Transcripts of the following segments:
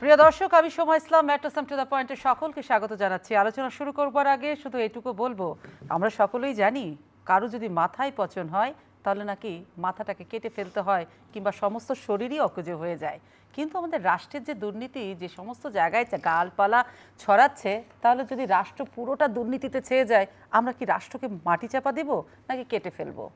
প্রিয় দর্শক, আমি সোমা ইসলাম ম্যাট্রাসাম টু দ্য পয়েন্টে সকলকে স্বাগত জানাচ্ছি। আলোচনা শুরু করবার আগে শুধু এটুকু বলবো, আমরা সকলেই জানি কারো যদি মাথায় পচন হয় তাহলে নাকি মাথাটাকে কেটে ফেলতে হয় কিংবা সমস্ত শরীরই অকেজো হয়ে যায়। কিন্তু আমাদের রাষ্ট্রের যে দুর্নীতি যে সমস্ত জায়গায় গালপালা ছড়াচ্ছে, তাহলে যদি রাষ্ট্র পুরোটা দুর্নীতিতে ছেয়ে যায়, আমরা কি রাষ্ট্রকে মাটি চাপা দেব নাকি কেটে ফেলবো?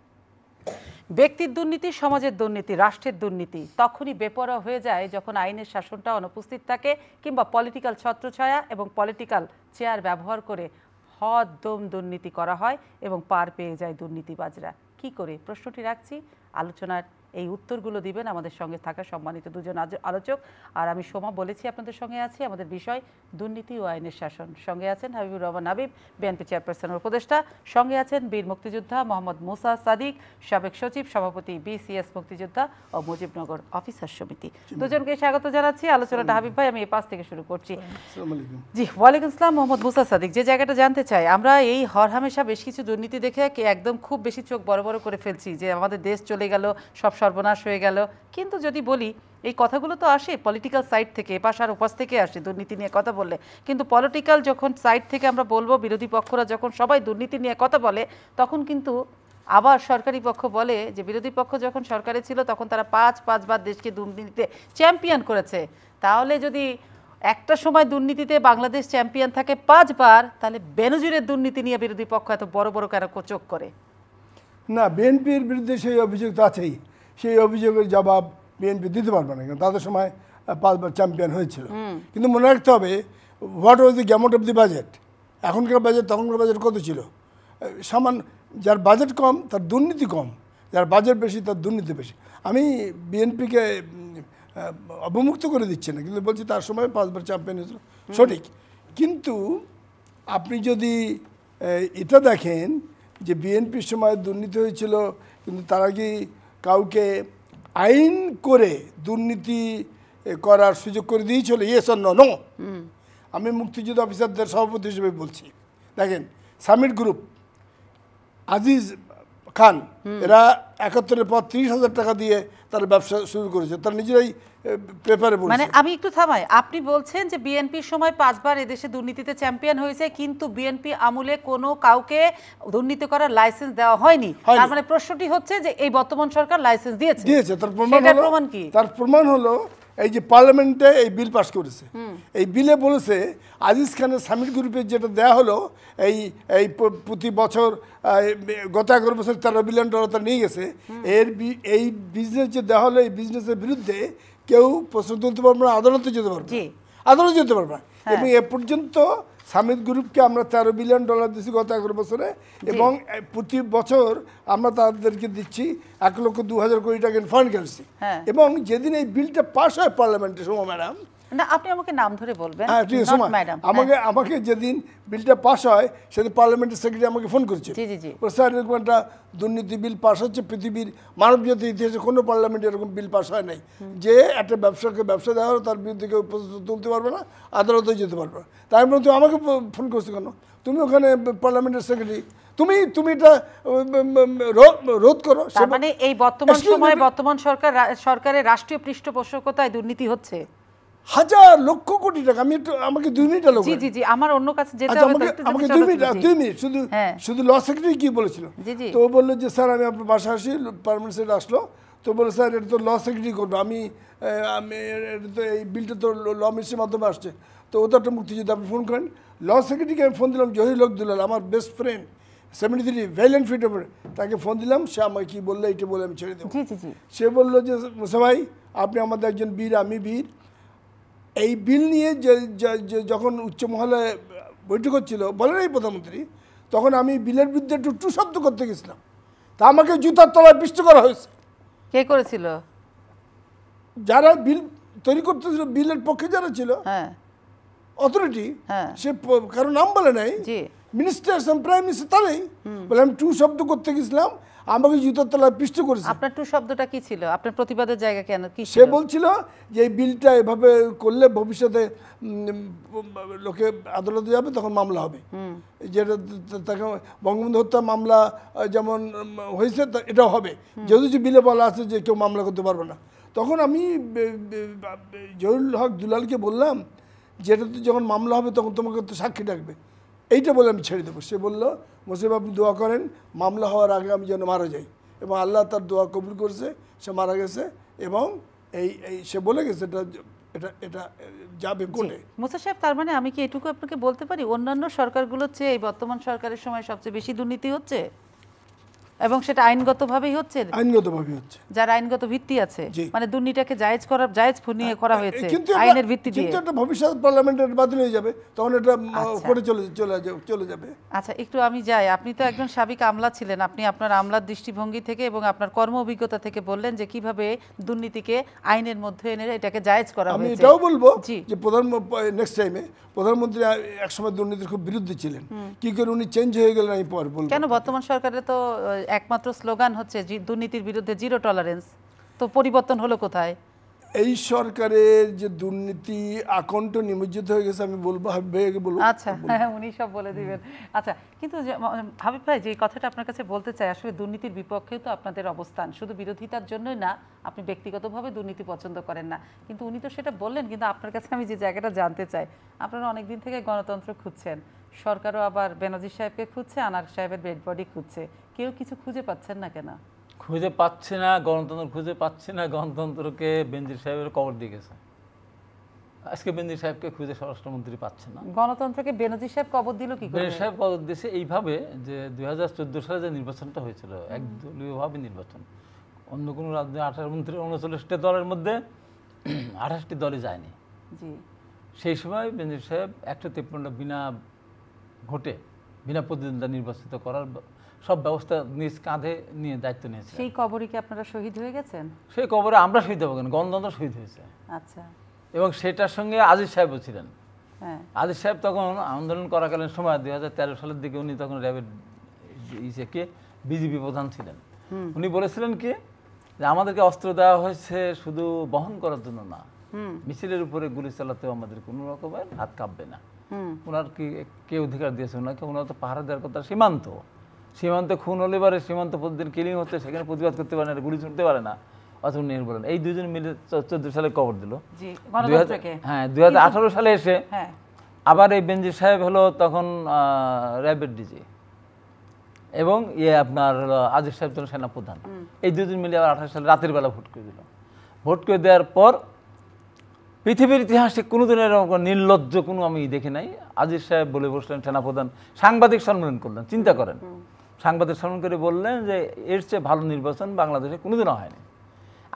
ব্যক্তির দুর্নীতি, সমাজের দুর্নীতি, রাষ্ট্রের দুর্নীতি তখনই বেপরোয়া হয়ে যায় যখন আইনের শাসনটা অনুপস্থিত থাকে কিংবা পলিটিক্যাল ছত্রছায়া এবং পলিটিক্যাল চেয়ার ব্যবহার করে হদ্দম দুর্নীতি করা হয় এবং পার পেয়ে যায় দুর্নীতিবাজরা। কি করে? প্রশ্নটি রাখছি। আলোচনার এই উত্তরগুলো দিবেন আমাদের সঙ্গে থাকা সম্মানিত দুজন আলোচক। আর আমি সোমা বলেছি আপনাদের সঙ্গে আছি। আমাদের বিষয় দুর্নীতি ও আইনের শাসন। সঙ্গে আছেন হাবিবুর রহমান হাবিব, বিএনপি চেয়ারপারসনের উপদেষ্টা। সঙ্গে আছেন বীর মুক্তিযোদ্ধা মোহাম্মদ মুসা সাদিক, সাবেক সচিব, সভাপতি বিসিএস মুক্তিযোদ্ধা ও মুজিবনগর অফিসার সমিতি। দুজনকে স্বাগত জানাচ্ছি। আলোচনাটা হাবিব ভাই, আমি এই পাশ থেকে শুরু করছি। জি, ওয়ালাইকুম আসসালাম। মোহাম্মদ মুসা সাদিক, যে জায়গাটা জানতে চাই, আমরা এই হরহামেশা বেশ কিছু দুর্নীতি দেখে একদম খুব বেশি চোখ বড় বড় করে ফেলছি যে আমাদের দেশ চলে গেল, সব সর্বনাশ হয়ে গেল। কিন্তু যদি বলি, এই কথাগুলো তো আসে পলিটিক্যাল সাইড থেকে, এপাশ আর ওপাশ থেকে আসে দুর্নীতি নিয়ে কথা বললে। কিন্তু পলিটিক্যাল যখন সাইড থেকে আমরা বলবো, বিরোধী পক্ষরা যখন সবাই দুর্নীতি নিয়ে কথা বলে, তখন কিন্তু আবার সরকারি পক্ষ বলে যে বিরোধী পক্ষ যখন সরকারে ছিল তখন তারা পাঁচবার দেশকে দুর্নীতিতে চ্যাম্পিয়ন করেছে। তাহলে যদি একটা সময় দুর্নীতিতে বাংলাদেশ চ্যাম্পিয়ন থাকে 5 বার, তাহলে বেনজিরের দুর্নীতি নিয়ে বিরোধী পক্ষ এত বড় বড় কেন চোখ করে? না, বিএনপির বিরুদ্ধে সেই অভিযোগ তো আছেই। সেই অভিযোগের জবাব বিএনপি দিতে পারবে না, তাদের সময় 5 বার চ্যাম্পিয়ন হয়েছিল। কিন্তু মনে রাখতে হবে, what was the gamut of the budget. এখনকার বাজেট তখনকার বাজেট কত ছিল? সামান্য। যার বাজেট কম তার দুর্নীতি কম, যার বাজেট বেশি তার দুর্নীতি বেশি। আমি বিএনপিকে অবমুক্ত করে দিচ্ছি না, কিন্তু বলছি তার সময় 5 বার চ্যাম্পিয়ন হয়েছিল, সঠিক। কিন্তু আপনি যদি এটা দেখেন যে বিএনপির সময় দুর্নীতি হয়েছিল, কিন্তু তারা কি কাউকে আইন করে দুর্নীতি করার সুযোগ করে দিয়েছিল? Yes or no? আমি মুক্তিযুদ্ধ অফিসারদের সভাপতি হিসেবে বলছি। দেখেন, সামিট গ্রুপ, আজিজ খান, এরা 71-এর পর 30,000 টাকা দিয়ে তারা ব্যবসা শুরু করেছে, তারা নিজেরাই পেপারে বলছে। মানে আমি একটু থামাই, আপনি বলছেন যে বিএনপির সময় 5 বার এদেশে দুর্নীতিতে চ্যাম্পিয়ন হয়েছে, কিন্তু বিএনপি আমলে কোনো কাউকে দুর্নীতি করার লাইসেন্স দেওয়া হয়নি। তার মানে প্রশ্নটি হচ্ছে যে এই বর্তমান সরকার লাইসেন্স দিয়েছে। তার প্রমাণ কি? তার প্রমাণ হলো এই যে পার্লামেন্টে এই বিল পাস করেছে। এই বিলে বলেছে আজিজ খানের সামিট গ্রুপের যেটা দেওয়া হলো, এই প্রতি বছর গত 11 বছর $13 বিলিয়ন তারা নিয়ে গেছে। এই বিজনেস যে দেওয়া হলো, এই বিজনেসের বিরুদ্ধে কেউ প্রশ্ন তুলতে পারবে না, আদালতে যেতে পারবে না, আদালতে যেতে পারবে না। এবং এ পর্যন্ত সামিট গ্রুপকে আমরা $13 বিলিয়ন দিচ্ছি গত 11 বছরে, এবং প্রতি বছর আমরা তাদেরকে দিচ্ছি 1,02,000 কোটি টাকা ফান্ড করছি। এবং যেদিন এই বিলটা পাস হয় পার্লামেন্টে, সোমা ম্যাডাম, না আপনি আমাকে নাম ধরে বলবেন, আমাকে যেদিন বিলটা পাস হয় সেদিন পার্লামেন্টের সেক্রেটারি আমাকে ফোন করেছে, স্যার এরকম একটা দুর্নীতি বিল পাস হচ্ছে, পৃথিবীর মানবজাতির ইতিহাসে কোনো পার্লামেন্টে এরকম বিল পাস হয় নাই যে একটা ব্যবসাকে ব্যবসা দেওয়া হলো, তার বিরুদ্ধে কেউ তুলতে পারবে না, আদালতে যেতে পারবে না। তাই বলতে আমাকে ফোন করছো কেন? তুমি ওখানে পার্লামেন্টের সেক্রেটারি, তুমি এটা রোধ করো। মানে এই বর্তমান সময়ে বর্তমান সরকারের রাষ্ট্রীয় পৃষ্ঠপোষকতায় দুর্নীতি হচ্ছে হাজার লক্ষ কোটি টাকা। আমাকে 2 মিনিট লোক, আমার অন্য কাছে যেতে হবে, আমাকে 2 মিনিট শুধু ল সেক্রেটারি কি বলেছিল, তো ও বললো যে স্যার আমি আপনার বাসায় আসি, পার্মানেন্ট সেক্রেটারি আসলো, তো বললো স্যার এটা তো ল সেক্রেটারি করবো, আমি এটা তো এই বিলটা তো ল মিনিস্ট্রির মাধ্যমে আসছে, তো ও তো একটা মুক্তিযুদ্ধ, আপনি ফোন করেন। ল সেক্রেটারিকে আমি ফোন দিলাম, জহির লোকদুলাল, আমার বেস্ট ফ্রেন্ড, 73 ভ্যালেন্ট ফ্রিডম, তাকে ফোন দিলাম। সে আমাকে কি বললো, এইটা বলে আমি ছেড়ে দেবো। সে বললো যে মুসা ভাই, আপনি আমাদের একজন বীর, আমি বীর। এই বিল নিয়ে যখন উচ্চ মহলে বৈঠক হচ্ছিল, বলেন এই প্রধানমন্ত্রী, তখন আমি বিলের বিরুদ্ধে একটু টু শব্দ করতে গেছিলাম, তা আমাকে জুতার তলায় পিষ্ট করা হয়েছে। কে করেছিল? যারা বিল তৈরি করতেছিল, বিলের পক্ষে যারা ছিল, অথরিটি, সে কারো নাম বলে নাই, মিনিস্টার, প্রাইম মিনিস্টার, তারাই বলে আমি টু শব্দ করতে গেছিলাম, আমাকে জুতার তলায় পিষ্ট করেছে। আপনার টু শব্দটা কি ছিল? আপনার প্রতিবাদের জায়গা কেন? কি সে বলছিল যে এই বিলটা এভাবে করলে ভবিষ্যতে লোকে আদালতে যাবে, তখন মামলা হবে, যেটা তাকে বঙ্গবন্ধু হত্যা মামলা যেমন হয়েছে এটাও হবে, যেহেতু বিলে বলা আছে যে কেউ মামলা করতে পারবে না। তখন আমি জহিরুল হক দুলালকে বললাম যেটাতে যখন মামলা হবে তখন তোমাকে তো সাক্ষী ডাকবে, এইটা বলে আমি ছেড়ে দেবো। সে বলল মোসেফ আপনি দোয়া করেন মামলা হওয়ার আগে আমি যেন মারা যাই, এবং আল্লাহ তার দোয়া কবুল করেছে, সে মারা গেছে এবং এই সে বলে গেছে এটা এটা এটা যাবে কোর্টে। মুসা সাহেব, তার মানে আমি কি এটুকু আপনাকে বলতে পারি অন্যান্য সরকারগুলোর চেয়ে এই বর্তমান সরকারের সময় সবচেয়ে বেশি দুর্নীতি হচ্ছে, এবং সেটা আইনগতভাবেই হচ্ছে? আইনগতভাবে হচ্ছে, যার আইনগত ভিত্তি আছে, মানে দুর্নীতিটাকে জায়েজ নিয়ে করা হয়েছে আইনের ভিত্তি দিয়ে। কিন্তু একটা ভবিষ্যৎ পার্লামেন্টের বাতিল হয়ে যাবে, তখন এটা কোর্টে চলে যাবে। আচ্ছা, একটু আমি যাই। আপনি তো একজন সাবেক আমলা ছিলেন, আপনি আপনার আমলার দৃষ্টিভঙ্গি থেকে এবং আপনার কর্ম অভিজ্ঞতা থেকে বললেন যে কিভাবে দুর্নীতিকে আইনের মধ্যে এনে এটাকে জায়েজ করা হয়েছে। আমি এটাও বলবো যে নেক্সট টাইমে প্রধানমন্ত্রী একসময় দুর্নীতির খুব বিরুদ্ধে ছিলেন, কি করে উনি চেঞ্জ হয়ে গেলেন আমি পর বলবো। কেন বর্তমান সরকারের তো একমাত্র স্লোগান হচ্ছে দুর্নীতির বিরুদ্ধে জিরো টলারেন্স, তো পরিবর্তন হলো কোথায়? এই সরকারের যে দুর্নীতি আকণ্ঠ নিমজ্জিত হয়ে গেছে আমি বলবো, হাবিব ভাইকে বলবো। আচ্ছা, হ্যাঁ, উনি সব বলে দিবেন। আচ্ছা, কিন্তু হাবিব ভাই যে কথাটা আপনার কাছে বলতে চাই, আসলে দুর্নীতির বিপক্ষেও তো আপনাদের অবস্থান, শুধু বিরোধিতার জন্যই না, আপনি ব্যক্তিগতভাবে দুর্নীতি পছন্দ করেন না, কিন্তু উনি তো সেটা বললেন। কিন্তু আপনার কাছে আমি যে জায়গাটা জানতে চাই, আপনারা অনেকদিন থেকে গণতন্ত্র খুঁজছেন, সরকারও আবার বেনজির সাহেবকে খুঁজছে, আনার সাহেবের ডেড বডি খুঁজছে, কেউ কিছু খুঁজে পাচ্ছেন না কেন? খুঁজে পাচ্ছে না, গণতন্ত্র খুঁজে পাচ্ছে না। গণতন্ত্রকে বেনজির সাহেবের কবর দিয়ে গেছে। আজকে বেনজির সাহেবকে খুঁজে স্বরাষ্ট্রমন্ত্রী পাচ্ছে না। গণতন্ত্রকে বেনজির সাহেব কবর দিল কি করে? বেনজির সাহেব কবর দিয়েছে এইভাবে যে 2014 সালে যে নির্বাচনটা হয়েছিল একদলীয়ভাবে নির্বাচন, অন্য কোনো রাজ্যে 39টি দলের মধ্যে 28টি দলে যায়নি। সেই সময় বেনজির সাহেব 153টা বিনা ভোটে বিনা প্রতিদ্বন্দ্বিতা নির্বাচিত করার সব ব্যবস্থা নিজ কাঁধে নিয়ে দায়িত্ব নিয়েছে। সেই কবরে কি আপনারা শহীদ হয়ে গেছেন? সেই কবরে আমরা শহীদ হবো কেন, গণতন্ত্র শহীদ হয়েছে। আচ্ছা, এবং সেটার সঙ্গে আজিজ সাহেবও ছিলেন। আজিজ সাহেব তখন আন্দোলন করাকালীন সময় 2013 সালের দিকে উনি তখন র্যাবের বিজিবি প্রধান ছিলেন। উনি বলেছিলেন কি যে আমাদেরকে অস্ত্র দেওয়া হয়েছে শুধু বহন করার জন্য না, মিছিলের উপরে গুলি চালাতেও আমাদের কোনো রকমের হাত কাঁপবে না। ওনার কি কে অধিকার দিয়েছে ওনাকে? ওনার তো পাহারা দেওয়ার কথা। সীমান্তে খুন হলে পারে, সীমান্ত প্রতিদিন কিলিং হচ্ছে, সেখানে প্রতিবাদ করতে পারে না, গুলি ছুটতে পারে না, অথচ নিয়ে বলেন। এই দুজন মিলে 14 সালে কবর দিল। হ্যাঁ, 2018 সালে এসে আবার এই বেনজির সাহেব হলো তখন র্যাবের ডিজি, এবং আপনার হলো আজিজ সাহেব ছিলেন সেনাপ্রধান। এই দুজন মিলে আবার 28 সালে রাতের বেলা ভোট করে দিল। ভোট করে দেওয়ার পর পৃথিবীর ইতিহাসে কোনোদিন এরকম নির্লজ্জ কোনো আমি দেখি নাই। আজিজ সাহেব বলে বসলেন, সেনাপ্রধান সাংবাদিক সম্মেলন করলেন। চিন্তা করেন, সাংবাদিক সম্মেলন করে বললেন যে এর চেয়ে ভালো নির্বাচন বাংলাদেশে কোনোদিনও হয়নি।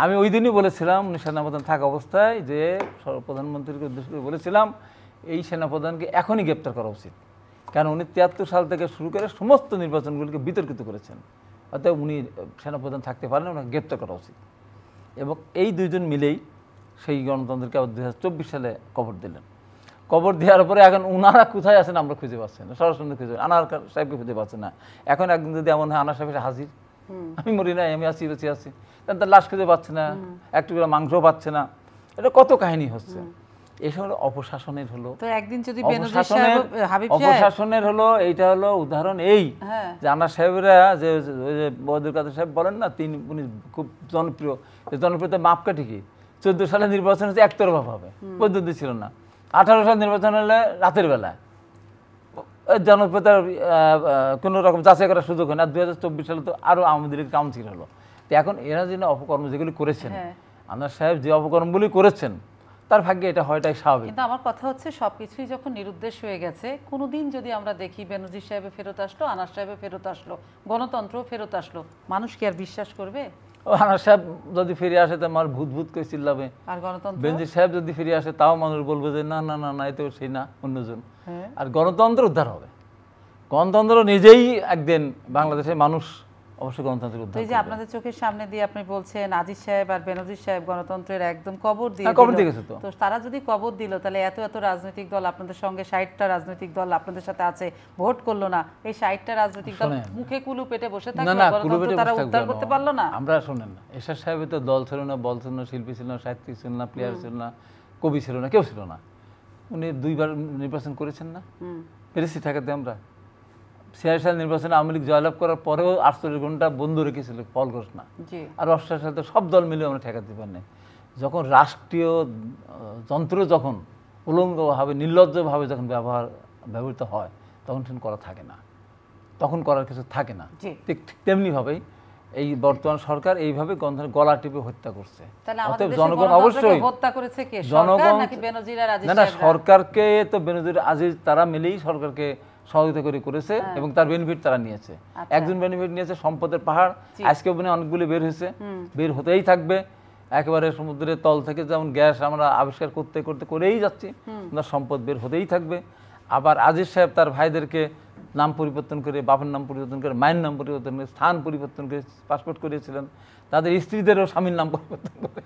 আমি ওই দিনই বলেছিলাম, উনি সেনাপ্রধান থাকা অবস্থায়, যে প্রধানমন্ত্রীকে উদ্দেশ্য করে বলেছিলাম এই সেনাপ্রধানকে এখনই গ্রেপ্তার করা উচিত, কারণ উনি 73 সাল থেকে শুরু করে সমস্ত নির্বাচনগুলিকে বিতর্কিত করেছেন। অর্থাৎ উনি সেনাপ্রধান থাকতে পারেন, ওনাকে গ্রেপ্তার করা উচিত। এবং এই দুইজন মিলেই সেই গণতন্ত্রকে আবার 2024 সালে কবর দিলেন। কবর দেওয়ার পরে এখন ওনারা কোথায় আছেন আমরা খুঁজে পাচ্ছি না, সরাসরি খুঁজে, আনার সাহেবকে খুঁজে পাচ্ছে না। এখন একদিন যদি এমন হয় আনার সাহেব হাজির, আমি মরি নাই, আমি আছি, বেঁচে আছি, তার লাশ খুঁজে পাচ্ছে না, একটু করে মাংসও পাচ্ছে না। এটা কত কাহিনী হচ্ছে। এসব হলো অপশাসনের, হলো অপশাসনের হলো। এইটা হলো উদাহরণ এই যে আনার সাহেবরা যে বদরুল কাদের সাহেব বলেন না, উনি খুব জনপ্রিয়, জনপ্রিয়তা মাপকাঠি কি? 14 সালে নির্বাচন হচ্ছে একতরফা ভাবে, পদ্ধতি ছিল না। 18 সালে নির্বাচন হলে রাতের বেলায় জনপ্রিয়তার কোনো রকম যাচাই করার সুযোগ হয় না। 2024 সালে তো আরো আওয়ামী লীগের কাউন্সিল হলো। তো এখন এরা যে অপকর্ম যেগুলি করেছেন, আনার সাহেব যে অপকর্মগুলি করেছেন, তার ভাগ্যে এটা হয়টাই স্বাভাবিক। কিন্তু আমার কথা হচ্ছে সবকিছুই যখন নিরুদ্দেশ হয়ে গেছে, কোনোদিন যদি আমরা দেখি বেনজির সাহেবে ফেরত আসলো, আনার সাহেবে ফেরত আসলো, গণতন্ত্র ফেরত আসলো, মানুষ কি আর বিশ্বাস করবে? আনার সাহেব যদি ফিরে আসে তো আমার ভূত ভূত করে চিল্লাবে, আর গণতন্ত্র বেনজির সাহেব যদি ফিরে আসে তাও মানুষ বলবে যে না না না না, এতো সেই না, অন্যজন। আর গণতন্ত্র উদ্ধার হবে। গণতন্ত্র নিজেই একদিন বাংলাদেশের মানুষ অবশ্যই গণতন্ত্রের উদ্ধার। এই যে আপনাদের চোখের সামনে দিয়ে আপনি বলছেন আজিজ সাহেব আর বেনজির সাহেব গণতন্ত্রের একদম কবর দিয়ে গেছে। তো তারা যদি কবর দিল, তাহলে এত এত রাজনৈতিক দল আপনাদের সঙ্গে 60টা রাজনৈতিক দল আপনাদের সাথে আছে, ভোট করলো না, এই 60টা রাজনৈতিক দল মুখে কুলু পেটে বসে থাকলো, গণতন্ত্র তারা উদ্ধার করতে পারলো না। আমরা শুনেন না, এরশাদ সাহেবের তো দল ছিল না, বল ছিল না, শিল্পী ছিল না, সাহিত্যিক ছিল না, প্লেয়ার ছিল না, কবি ছিল না, কেউ ছিল না। উনি 2বার নির্বাচন করেছেন না, পেরেছি ঠেকাতে আমরা। 86 সাল নির্বাচনে আওয়ামী লীগ জয়লাভ করার পরেও 48 ঘন্টা বন্ধ রেখেছিল ফল ঘোষণা, আর 88 সালে তো সব দল মিলে আমরা ঠেকাতে পারিনি। যখন রাষ্ট্রীয় যন্ত্র যখন উলঙ্গভাবে নির্লজ্জভাবে যখন ব্যবহৃত হয় তখন সেটা করা থাকে না, তখন করার কিছু থাকে না। ঠিক তেমনিভাবেই এই বর্তমান সরকার এইভাবে গলা টিপে হত্যা করছে। অতএব জনগণ অবশ্যই জনগণ না না সরকারকে তো বেনজির আজিজ তারা মিলেই সরকারকে সহযোগিতা করেছে এবং তার বেনিফিট তারা নিয়েছে। একজন বেনিফিট নিয়েছে সম্পদের পাহাড়, আজকে অনেকগুলি বের হয়েছে, বের হতেই থাকবে। একেবারে সমুদ্রের তল থেকে যেমন গ্যাস আমরা আবিষ্কার করতে করতে করেই যাচ্ছি, ওনার সম্পদ বের হতেই থাকবে। আবার আজিজ সাহেব তার ভাইদেরকে নাম পরিবর্তন করে, বাপের নাম পরিবর্তন করে, মায়ের নাম পরিবর্তন করে, স্থান পরিবর্তন করে পাসপোর্ট করিয়েছিলেন, তাদের স্ত্রীদেরও স্বামীর নাম পরিবর্তন করে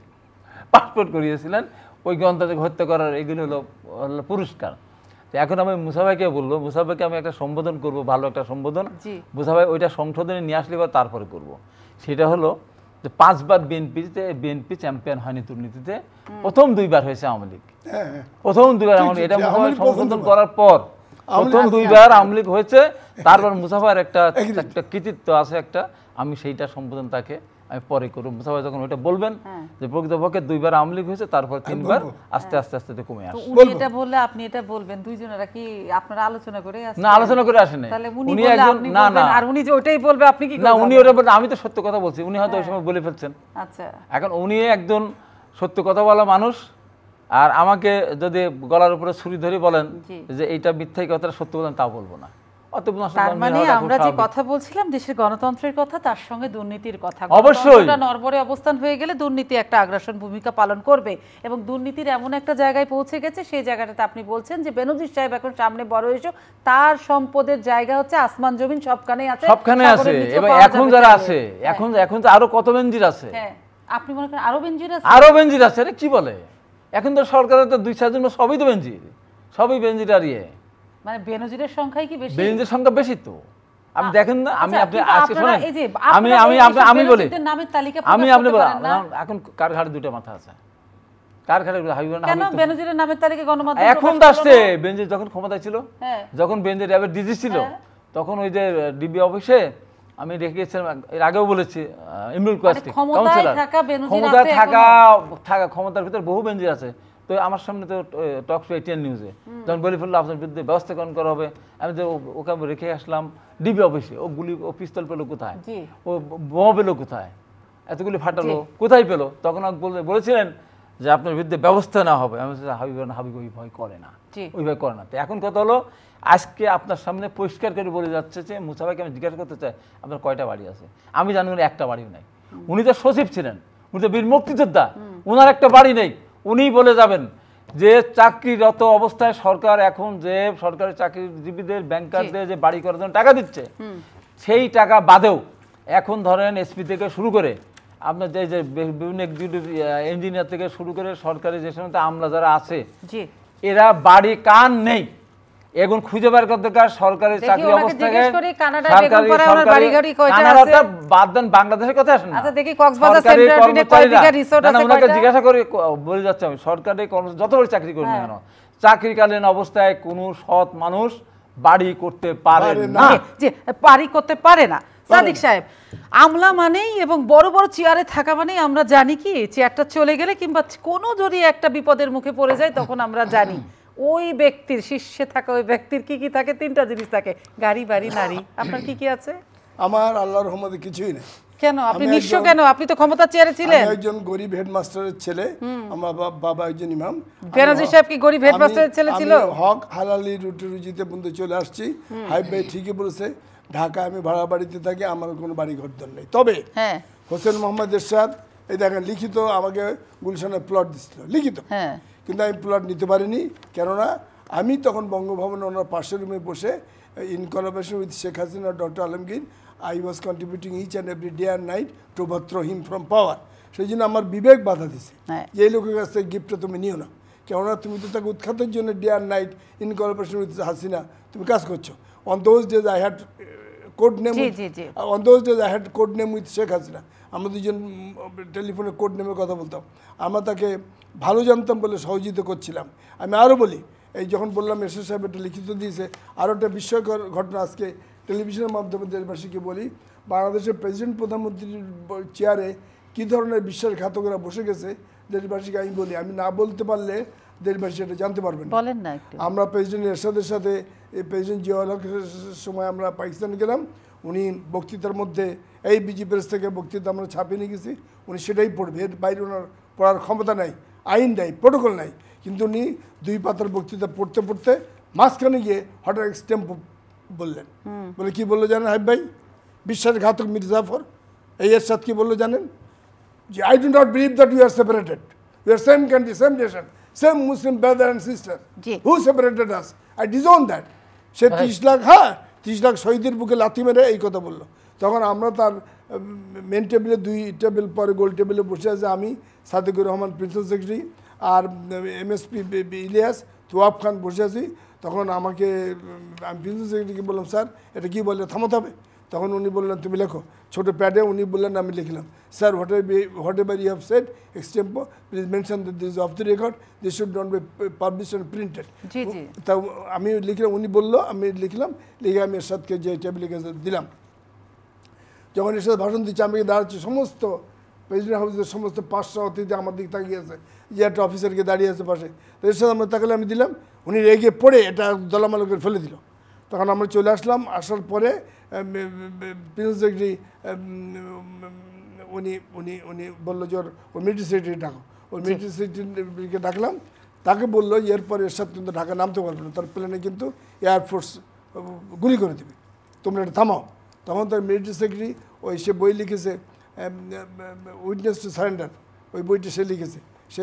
পাসপোর্ট করিয়েছিলেন। ওই গ্রন্থটাকে হত্যা করার এগুলো হলো পুরস্কার। তো এখন আমি মুসা ভাইকে বলবো, মুসা ভাইকে আমি একটা সম্বোধন করবো, ভালো একটা সম্বোধন। মুসা ভাই ওইটা সংশোধনে নিয়ে আসলে বা তারপরে করবো। সেটা হলো যে 5 বার বিএনপি চ্যাম্পিয়ন হয়নি দুর্নীতিতে, প্রথম 2 বার হয়েছে আওয়ামী লীগ। প্রথম 2 বার আওয়ামী লীগ, এটা মুসা ভাই সংশোধন করার পর প্রথম 2 বার আওয়ামী লীগ হয়েছে। তারপর মুসা ভাইয়ের একটা কৃতিত্ব আছে একটা, আমি সেইটা সম্বোধন তাকে আমি পরে করবো। মুসা ভাই যখন ওইটা বলবেন যে প্রকৃতপক্ষে 2 বার আওয়ামী লীগ হয়েছে, তারপর 3 বার আস্তে আস্তে আস্তে কমে আসে। উনি এটা বললে আপনি এটা বলবেন, দুইজনেরা কি আপনারা আলোচনা করে আসেন? না, আলোচনা করে আসেন। উনি একজন না না, আর উনি যে ওইটাই বলবে আপনি কি না, উনি ওটা বলবেন, আমি তো সত্য কথা বলছি, উনি হয়তো ওই সময় বলে ফেলছেন। আচ্ছা, এখন উনি একজন সত্য কথা বলা মানুষ, আর আমাকে যদি গলার উপরে ছুরি ধরে বলেন যে এইটা মিথ্যাই কথাটা সত্য বলেন, তা বলবো না। তার মানে আমরা যে কথা বলছিলাম দেশের গণতন্ত্রের কথা, তার সঙ্গে দুর্নীতির কথা, অবশ্যই নড়বড়ে অবস্থান হয়ে গেলে দুর্নীতি একটা আগ্রাসন ভূমিকা পালন করবে, এবং দুর্নীতির এমন একটা জায়গায় পৌঁছে গেছে, সেই জায়গাটাতে আপনি বলছেন যে বেনজির সাহেব এখন সামনে বড় এসো, তার সম্পদের জায়গা হচ্ছে আসমান জমিন সবখানে আছে, সবখানে আছে। এবং এখন যারা আছে, এখন তো আরো কত বেনজির আছে। হ্যাঁ, আপনি মনে করেন আরো বেনজির আছে, আরো বেনজির আছে। কি বলে, এখন তো সরকারের তো 2-4 জন সবই তো বেনজির, সবই বেনজির। আর মানে বেনজিরের সংখ্যাই কি বেশি? বেনজিরের সংখ্যা বেশি তো। আপনি দেখেন না, আমি আপনি আজকে শুনেন, আমি বলি, নামের তালিকা আপনি বলেন এখন কার ঘাড়ে 2টা মাথা আছে? কার ঘাড়ে? হাবিবুর কেন বেনজিরের নামের তালিকা গণমাধ্যম এখন আসছে? বেনজির যখন ক্ষমতায় ছিল, যখন বেনজির র্যাবের ডিজি ছিল, তখন ওই যে ডিবি অফিসে আমি রেখে গেছিলাম, এর আগেও বলেছি, ইমরুল কাস্টি কাউন্সিলর, ক্ষমতায় থাকা ক্ষমতার ভিতরে বহু বেনজির আছে। তো আমার সামনে তো টক শো ATN নিউজে যখন বলে ফেললো আপনার বিরুদ্ধে ব্যবস্থা গ্রহণ করা হবে, আমি যে ওকে রেখে আসলাম ডিবি অফিসে। ও গুলি, ও পিস্তল পেলো কোথায়, ও বোমা পেলো কোথায়, এতগুলি ফাটালো কোথায় পেলো? তখন বলেছিলেন যে আপনার বিরুদ্ধে ব্যবস্থা নেওয়া হবে। আমি হাবিব ওই ভয় করে না, ওই ভয় করে না। তো এখন কথা হলো, আজকে আপনার সামনে পরিষ্কার করে বলে যাচ্ছে যে মুসা ভাইকে আমি জিজ্ঞাসা করতে চাই আপনার কয়টা বাড়ি আছে? আমি জানি উনি একটা বাড়িও নাই। উনি তো সচিব ছিলেন, উনি তো বীর মুক্তিযোদ্ধা, ওনার একটা বাড়ি নেই। উনি বলে যাবেন যে চাকরিরত অবস্থায় সরকার এখন যে সরকারি চাকরিজীবীদের, ব্যাংকারদের যে বাড়ি করার জন্য টাকা দিচ্ছে, সেই টাকা বাদেও এখন ধরেন এসপি থেকে শুরু করে আপনার যে বিভিন্ন ইঞ্জিনিয়ার থেকে শুরু করে সরকারি যে সমস্ত আমলা যারা আছে, এরা বাড়ি কার নেই এখন খুঁজে বের করতে দরকার। সরকারি চাকরি অবস্থায় কানাডাটা বাদ দেন, বাংলাদেশের কথা আসেন না, ওনাকে জিজ্ঞাসা করে বলে যাচ্ছে আমি সরকারি যত বড় চাকরি করি না কেন, চাকরিকালীন অবস্থায় কোনো সৎ মানুষ বাড়ি করতে পারে না, বাড়ি করতে পারে না। সাদিক সাহেব, আমলা মানেই এবং বড় বড় চেয়ারে থাকা মানেই আমরা জানি কি চেয়ারটা চলে গেলে কিংবা কোনো যদি একটা বিপদের মুখে পড়ে যায় তখন আমরা জানি ওই ব্যক্তির শীর্ষে থাকা ওই ব্যক্তির কি কি থাকে? 3টা জিনিস থাকে, গাড়ি, বাড়ি, নারী। আপনার কি কি আছে? আমার আল্লাহর রহমতে কিছুই নেই। কেন আপনি নিঃস্ব কেন? আপনি তো ক্ষমতা চেয়ারে ছিলেন। আমি একজন গরিব হেডমাস্টারের ছেলে, আমার বাবা একজন ইমাম। বেনজির সাহেব কি গরিব হেডমাস্টারের ছেলে ছিল? হক হালালি রুটি রুজিতে বন্ধু চলে আসছি। হাইব ভাই ঠিকই বলেছে, ঢাকা আমি ভাড়া বাড়িতে থাকি, আমার কোনো বাড়ি ঘর দর নেই। তবে হোসেন মোহাম্মদ এরশাদ এই দেখেন লিখিত আমাকে গুলশানের প্লট দিচ্ছিল, লিখিত, কিন্তু আমি প্লট নিতে পারিনি। কেননা আমি তখন বঙ্গভবনে ওনার পাশের রুমে বসে in collaboration with Sheikh Hasina, doctor Alamgir, I was contributing each and every day and night to overthrow him from power. সেই জন্য আমার বিবেক বাধা দিছে যে এই লোকের কাছ থেকে গিফটটা তুমি নিও না, কেননা তুমি তো তাকে উৎখাতের জন্য day and night in collaboration with Hasina তুমি কাজ করছো। On those days I had code name, on those days I had code name with Sheikh Hasina. আমরা দুজন টেলিফোনে কোড নেমে কথা বলতাম। আমরা তাকে ভালো জানতাম বলে সহযোগিতা করছিলাম। আমি আরও বলি, এই যখন বললাম এরশাদ সাহেব একটা লিখিত দিয়েছে, আরও একটা বিস্ময়কর ঘটনা আজকে টেলিভিশনের মাধ্যমে দেশবাসীকে বলি। বাংলাদেশের প্রেসিডেন্ট প্রধানমন্ত্রীর চেয়ারে কী ধরনের বিশ্বাসঘাতকরা বসে গেছে দেশবাসীকে আমি বলি, আমি না বলতে পারলে দেশবাসী এটা জানতে পারবেন না। বলেন না একটু। আমরা প্রেসিডেন্ট এরশাদের সাথে প্রেসিডেন্ট জিয়াউল হকের সময় আমরা পাকিস্তান গেলাম, উনি বক্তৃতার মধ্যে এই বিজি প্রেস থেকে বক্তৃতা আমরা ছাপিয়ে নিয়ে গেছি, উনি সেটাই পড়বে, এর বাইরে ওনার পড়ার ক্ষমতা নাই, আইন নাই, প্রোটোকল নাই। কিন্তু উনি 2 পাতার বক্তৃতা পড়তে পড়তে মাঝখানে গিয়ে হঠাৎ স্ট্যাম্প বললেন, বলে কি বললো জানেন হাবিব ভাই? বিশ্বাসঘাতক মীর জাফর এই এরশাদ কি বললো জানেন? যে I do not believe that you are separated, you are same country, same nation, same Muslim brother and sister, who separated us, I disown that. সে 30 লাখ 30 লাখ শহীদের বুকে লাথি মেরে এই কথা বললো। তখন আমরা তার মেন টেবিলে 2 টেবিল পরে গোল টেবিলে বসে আছে, আমি সাদেকুর রহমান প্রিন্সিপাল সেক্রেটারি আর MSP ইলিয়াস তোয়াব খান বসে আছি। তখন আমাকে আমি প্রিন্সিপাল সেক্রেটারিকে বললাম, স্যার এটা কী বললে, থামাতে হবে। তখন উনি বললেন তুমি লেখো, ছোটো প্যাডে উনি বললেন, আমি লিখলাম, sir whatever you have said extempore please mention this off the record, this should not be published and printed. তা আমি লিখলাম, উনি বললো, আমি লিখলাম, লিখে আমি এরশাদকে যে টেবিলে দিলাম। যখন এরশাদ ভাষণ দিচ্ছে, আমি দাঁড়াচ্ছি, সমস্ত প্রেসিডেন্ট হাউসের সমস্ত 500 অতিথি আমার দিক তাকিয়ে আছে, যে একটা অফিসারকে দাঁড়িয়ে আছে পাশে। তো এরশাদ আমরা তাকালে আমি দিলাম, উনি রেগে পড়ে এটা দলামাল করে ফেলে দিল। তখন আমরা চলে আসলাম, আসার পরে প্রিন্সিপাল সেক্রেটারি উনি উনি উনি বললো যে ওর মিলিটারি সেক্রেটারি ডাকো, ওর মিলিটারি সেক্রেটারিকে ডাকলাম, তাকে বললো এরপরে এরশাদ কিন্তু ঢাকা নামতে পারবে না, তার প্লেনে কিন্তু এয়ারফোর্স গুলি করে দেবে, তোমরা এটা থামাও। তখন তার মিলিটারি সেক্রেটারি ওই সে বই লিখেছে উইটনেস টু সারেন্ডার, ওই বইটা সে লিখেছে, সে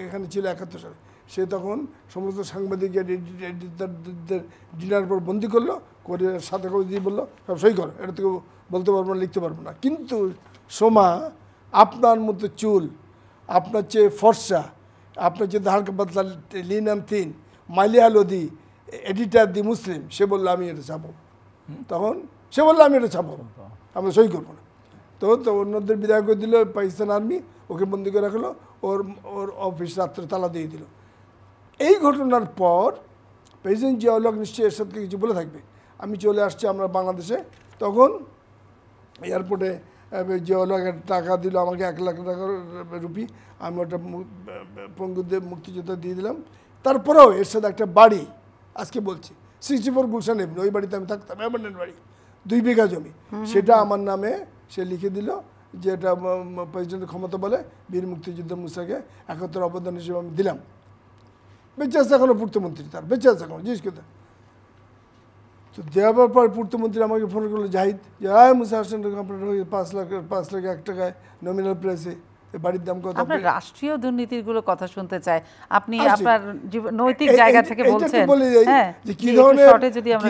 এখানে ছিল 71 সালে। সে তখন সমস্ত সাংবাদিকদের এডিটরদের ডিনার পর বন্দি করলো, করে সাথে করে দিয়ে বললো সব সই করো, এটা থেকে বলতে পারবো না, লিখতে পারবো না। কিন্তু সোমা, আপনার মতো চুল, আপনার চেয়ে ফর্সা, আপনার চেয়ে হালকা পাতলা lean and thin, Maleeha Lodhi, editor the Muslim, সে বললো আমি এটা ছাপো। তখন সে বললো আমি এটা ছাপো, আমরা সই করবো না। তো অন্যদের বিদায় করে দিল পাকিস্তান আর্মি, ওকে বন্দি করে রাখলো, ওর ওর অফিস রাত্রে তালা দিয়ে দিল। এই ঘটনার পর প্রেসিডেন্ট জিয়াউল হক নিশ্চয়ই এরশাদকে কিছু বলে থাকবে। আমি চলে আসছি আমরা বাংলাদেশে, তখন এয়ারপোর্টে জিয়াউল হক টাকা দিল আমাকে, 1 লাখ টাকার রুপি, আমি ওটা পঙ্গুদের মুক্তিযোদ্ধা দিয়ে দিলাম। তারপরেও এরশাদ একটা বাড়ি, আজকে বলছি 64 গুলশান এভিনিউ, ওই বাড়িতে আমি থাকতাম, অ্যাবান্ডেন্ট বাড়ি, 2 বিঘা জমি, সেটা আমার নামে সে লিখে দিল, যে এটা প্রেসিডেন্টের ক্ষমতা বলে বীর মুক্তিযুদ্ধ মুসাকে 71 অবদান হিসেবে আমি দিলাম। বেঁচে আছে এখনো পূর্তমন্ত্রী, তার বেঁচে আছে এখনো, জিজ্ঞেস করতে। তো দেওয়ার পর পূর্তমন্ত্রী আমাকে ফোন করলো, জাহিদ যে মুসা হাসান আপনার 5 লাখ 1 টাকায় নমিনাল প্রাইসে বাড়ির দাম কত? আপনার রাষ্ট্রীয় দুর্নীতির গুলো কথা শুনতে চাই, আপনি আপনার নৈতিক জায়গা থেকে বলছেন, হ্যাঁ, যে কি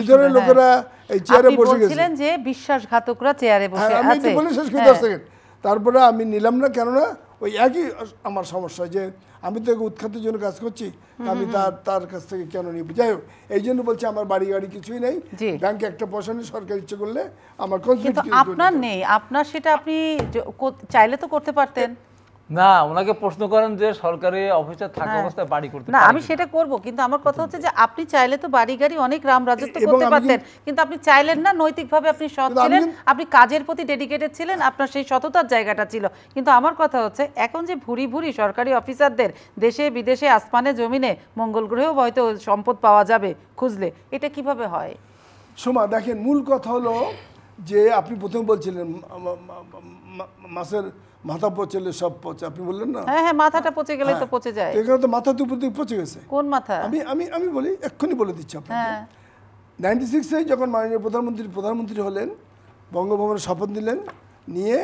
ধরনের লোকেরা এই চেয়ারে বসে গেছে, বলছিলেন যে বিশ্বাসঘাতকরা চেয়ারে বসে আছে। আমি বলে শেষ করি 10 সেকেন্ড, তারপরে আমি নিলাম না, কেননা ওই একই আমার সমস্যা, যে আমি তো উৎখাতের জন্য কাজ করছি, আমি তার কাছ থেকে কেন নিব? যাই হোক, এই জন্য বলছি আমার বাড়ি গাড়ি কিছুই নেই, ব্যাংকে একটা পয়সা নেই, সরকার ইচ্ছে করলে আমার আপনার নেই, আপনার সেটা আপনি চাইলে তো করতে পারতেন না। ওনাকে প্রশ্ন করেন যে সরকারি অফিসে থাকা অবস্থায় বাড়ি করতে না, আমি সেটা করব, কিন্তু আমার কথা হচ্ছে যে আপনি চাইলে তো বাড়ি গাড়ি অনেক রাম রাজত্ব করতে পারতেন, কিন্তু আপনি চাইলেন না। নৈতিকভাবে আপনি সৎ ছিলেন, আপনি কাজের প্রতি ডেডিকেটেড ছিলেন, আপনার সেই সততার জায়গাটা ছিল। কিন্তু আমার কথা হচ্ছে এখন যে ভুরি ভুরি সরকারি অফিসারদের দেশে বিদেশে আসমানে জমিনে মঙ্গল গ্রহেও হয়তো সম্পদ পাওয়া যাবে খুঁজলে, এটা কিভাবে হয়? সোমা দেখেন, মূল কথা হলো যে আপনি প্রথমে বলছিলেন মাছের মাথা পচলে সব পচে, আপনি বললেন না? হ্যাঁ হ্যাঁ, মাথাটা পচে গেলে তো পচে যায়। এখানে তো মাথা দুপুর দিকে পচে গেছে। কোন মাথা? আমি আমি আমি বলি, এক্ষুনি বলে দিচ্ছি আপনাকে। 96-এ যখন মাননীয় প্রধানমন্ত্রী হলেন, বঙ্গভবনে শপথ নিলেন, নিয়ে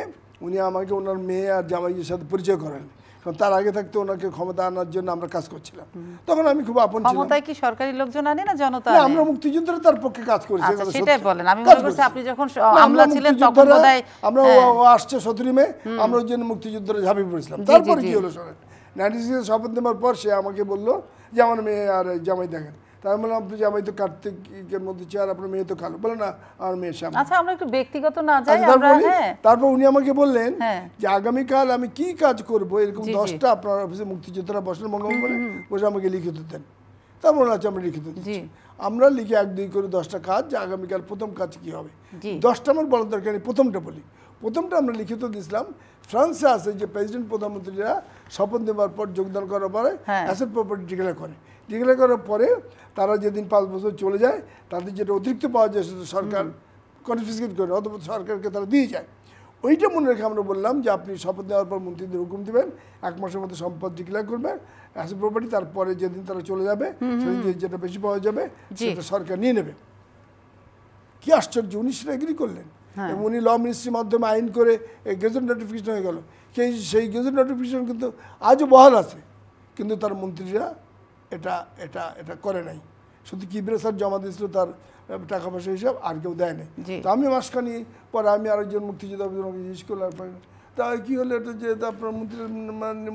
উনি আমাকে ওনার মেয়ে আর জামাইয়ের সাথে পরিচয় করেন, কারণ তার আগে থাকতে ওনাকে ক্ষমতা আনার জন্য আমরা কাজ করছিলাম। তখন আমি খুব আপন ছিলাম। ক্ষমতায় কি সরকারি লোকজন আনে না জনতা? আমরা মুক্তিযুদ্ধরা তার পক্ষে কাজ করেছি। সেটাই বলেন। আমি মনে করছি আপনি যখন আমলা ছিলেন তখন বোধহয় আমরা আসছে 17 মে, আমরা ওই জন্য মুক্তিযুদ্ধরা ঝাঁপিয়ে পড়েছিলাম। তারপর কি হলো শোনেন, 96-এ শপথ নেওয়ার পর সে আমাকে বললো যে আমার মেয়ে আর জামাই দেখেন। তাই বললাম, আপনি জামাই তো কার্তিকের মধ্যে চেয়ার, আপনার মেয়ে তো কালো। বলে না, আমার মেয়ে শ্যাম। আচ্ছা, আমরা একটু ব্যক্তিগত না যাই। তারপর উনি আমাকে বললেন যে আগামীকাল আমি কি কাজ করব, এরকম 10টা আপনার অফিসে মুক্তিযোদ্ধারা বসেন বঙ্গভবনে, বসে আমাকে লিখিত দেন। তার মনে আছে আমরা লিখিত দিচ্ছি। আমরা লিখে 1-2 করে 10টা কাজ, যে আগামীকাল প্রথম কাজ কি হবে। 10টা আমার বলার দরকার নেই, প্রথমটা বলি। প্রথমটা আমরা লিখিত দিয়েছিলাম, ফ্রান্সে আছে যে প্রেসিডেন্ট প্রধানমন্ত্রীরা শপথ নেওয়ার পর যোগদান করার পরে অ্যাসেট প্রপার্টি ডিক্লেয়ার করে। ডিক্লেয়ার করার পরে তারা যেদিন 5 বছর চলে যায়, তাদের যেটা অতিরিক্ত পাওয়া যায় সেটা সরকার কনফিসকেট করে, অথবা সরকারকে তারা দিয়ে যায়। ওইটা মনে রেখে আমরা বললাম যে আপনি শপথ নেওয়ার পর মন্ত্রীদের হুকুম দেবেন, 1 মাসের মধ্যে সম্পদ ডিক্লেয়ার করবেন অ্যাসেট প্রপার্টি, তারপরে যেদিন তারা চলে যাবে সেদিন যেটা বেশি পাওয়া যাবে সেটা সরকার নিয়ে নেবে। কি আশ্চর্য, উনি সেটা এগ্রি করলেন এবং উনি ল মিনিস্ট্রির মাধ্যমে আইন করে গেজেট নোটিফিকেশন হয়ে গেল। সেই গেজেট নোটিফিকেশন কিন্তু আজও বহাল আছে, কিন্তু তার মন্ত্রীরা এটা এটা এটা করে নাই। শুধু কি প্রেসার জমা দিয়েছিল তার টাকা পয়সা হিসাব, আর কেউ দেয় নাই। তো আমি মাসখানি পরে আমি আরেকজন মুক্তিযোদ্ধা জিজ্ঞেস করলাম, তা কি হলো এটা যে আপনার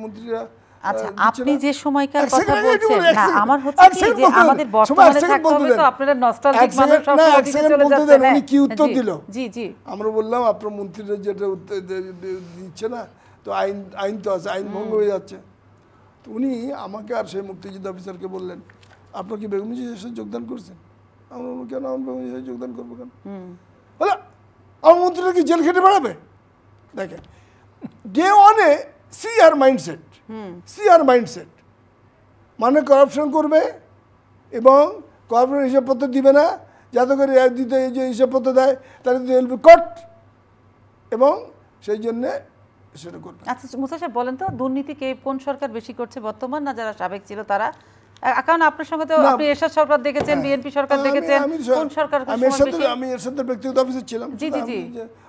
মন্ত্রীরা আচ্ছা, আপনি যে সময়কার কথা বলছেন, না আমার হচ্ছে কি যে আমাদের বর্তমানে থাকতে হবে, তো আপনারা নস্টালজিক মানুষ সব অতীতে চলে যাচ্ছেন। উনি কি উত্তর দিল? জি জি, আমরা বললাম আপনার মন্ত্রীরা যেটা উত্তর দিচ্ছে না, তো আইন তো আছে, আইন ভঙ্গ হয়ে যাচ্ছে। তো উনি আমাকে আর সেই মুক্তিযোদ্ধা অফিসারকে বললেন, আপনার কি বেগম জিয়ার সাথে যোগদান করছেন? আমরা বললাম, কেন আমি বেগম জিয়ার যোগদান করবো কেন? বলে আমার মন্ত্রীরা কি জেল খেটে বেড়াবে? দেখেন, ডে ওয়ানে সিআর মাইন্ডসেট, সিআর মাইন্ডসেট মানে করাপশন করবে এবং করাপশন হিসাবপত্র দিবে না, যাতে করে দিতে যে হিসাবপত্র দেয় তাহলে কট, এবং সেই জন্যে সেটা করবে। আচ্ছা মুসা সাহেব বলেন তো, দুর্নীতি কে কোন সরকার বেশি করছে, বর্তমান না যারা সাবেক ছিল তারা? কারণ আপনার সঙ্গে তো আপনি এরশাদ সরকার দেখেছেন, বিএনপি সরকার দেখেছেন, কোন সরকার আমি এরশাদের ব্যক্তিগত অফিসার ছিলাম। জি জি জি,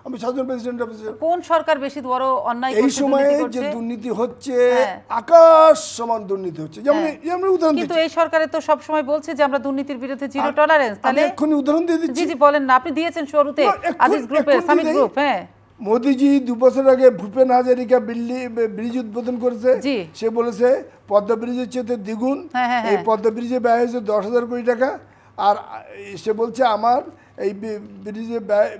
আমি সাধারণ প্রেসিডেন্ট অফিসার। কোন সরকার বেশি বড় অন্যায় করছে? এই সময়ে যে দুর্নীতি হচ্ছে, আকাশ সমান দুর্নীতি হচ্ছে। যেমন আমরা উদাহরণ দিচ্ছি, কিন্তু এই সরকারে তো সব সময় বলছে যে আমরা দুর্নীতির বিরুদ্ধে জিরো টলারেন্স। তাহলে এক্ষুনি উদাহরণ দিয়ে দিচ্ছি। জি জি বলেন না, আপনি দিয়েছেন শুরুতে আজিজ গ্রুপের, সামিট গ্রুপ। হ্যাঁ, মোদিজি 2 বছর আগে ভূপেন হাজারিকা ব্রিজ উদ্বোধন করেছে। সে বলেছে পদ্মা ব্রিজের চেয়ে দ্বিগুণ, এই পদ্মা ব্রিজে ব্যয় হয়েছে 10,000 কোটি টাকা। আর সে বলছে আমার এই ব্রিজে ব্যয়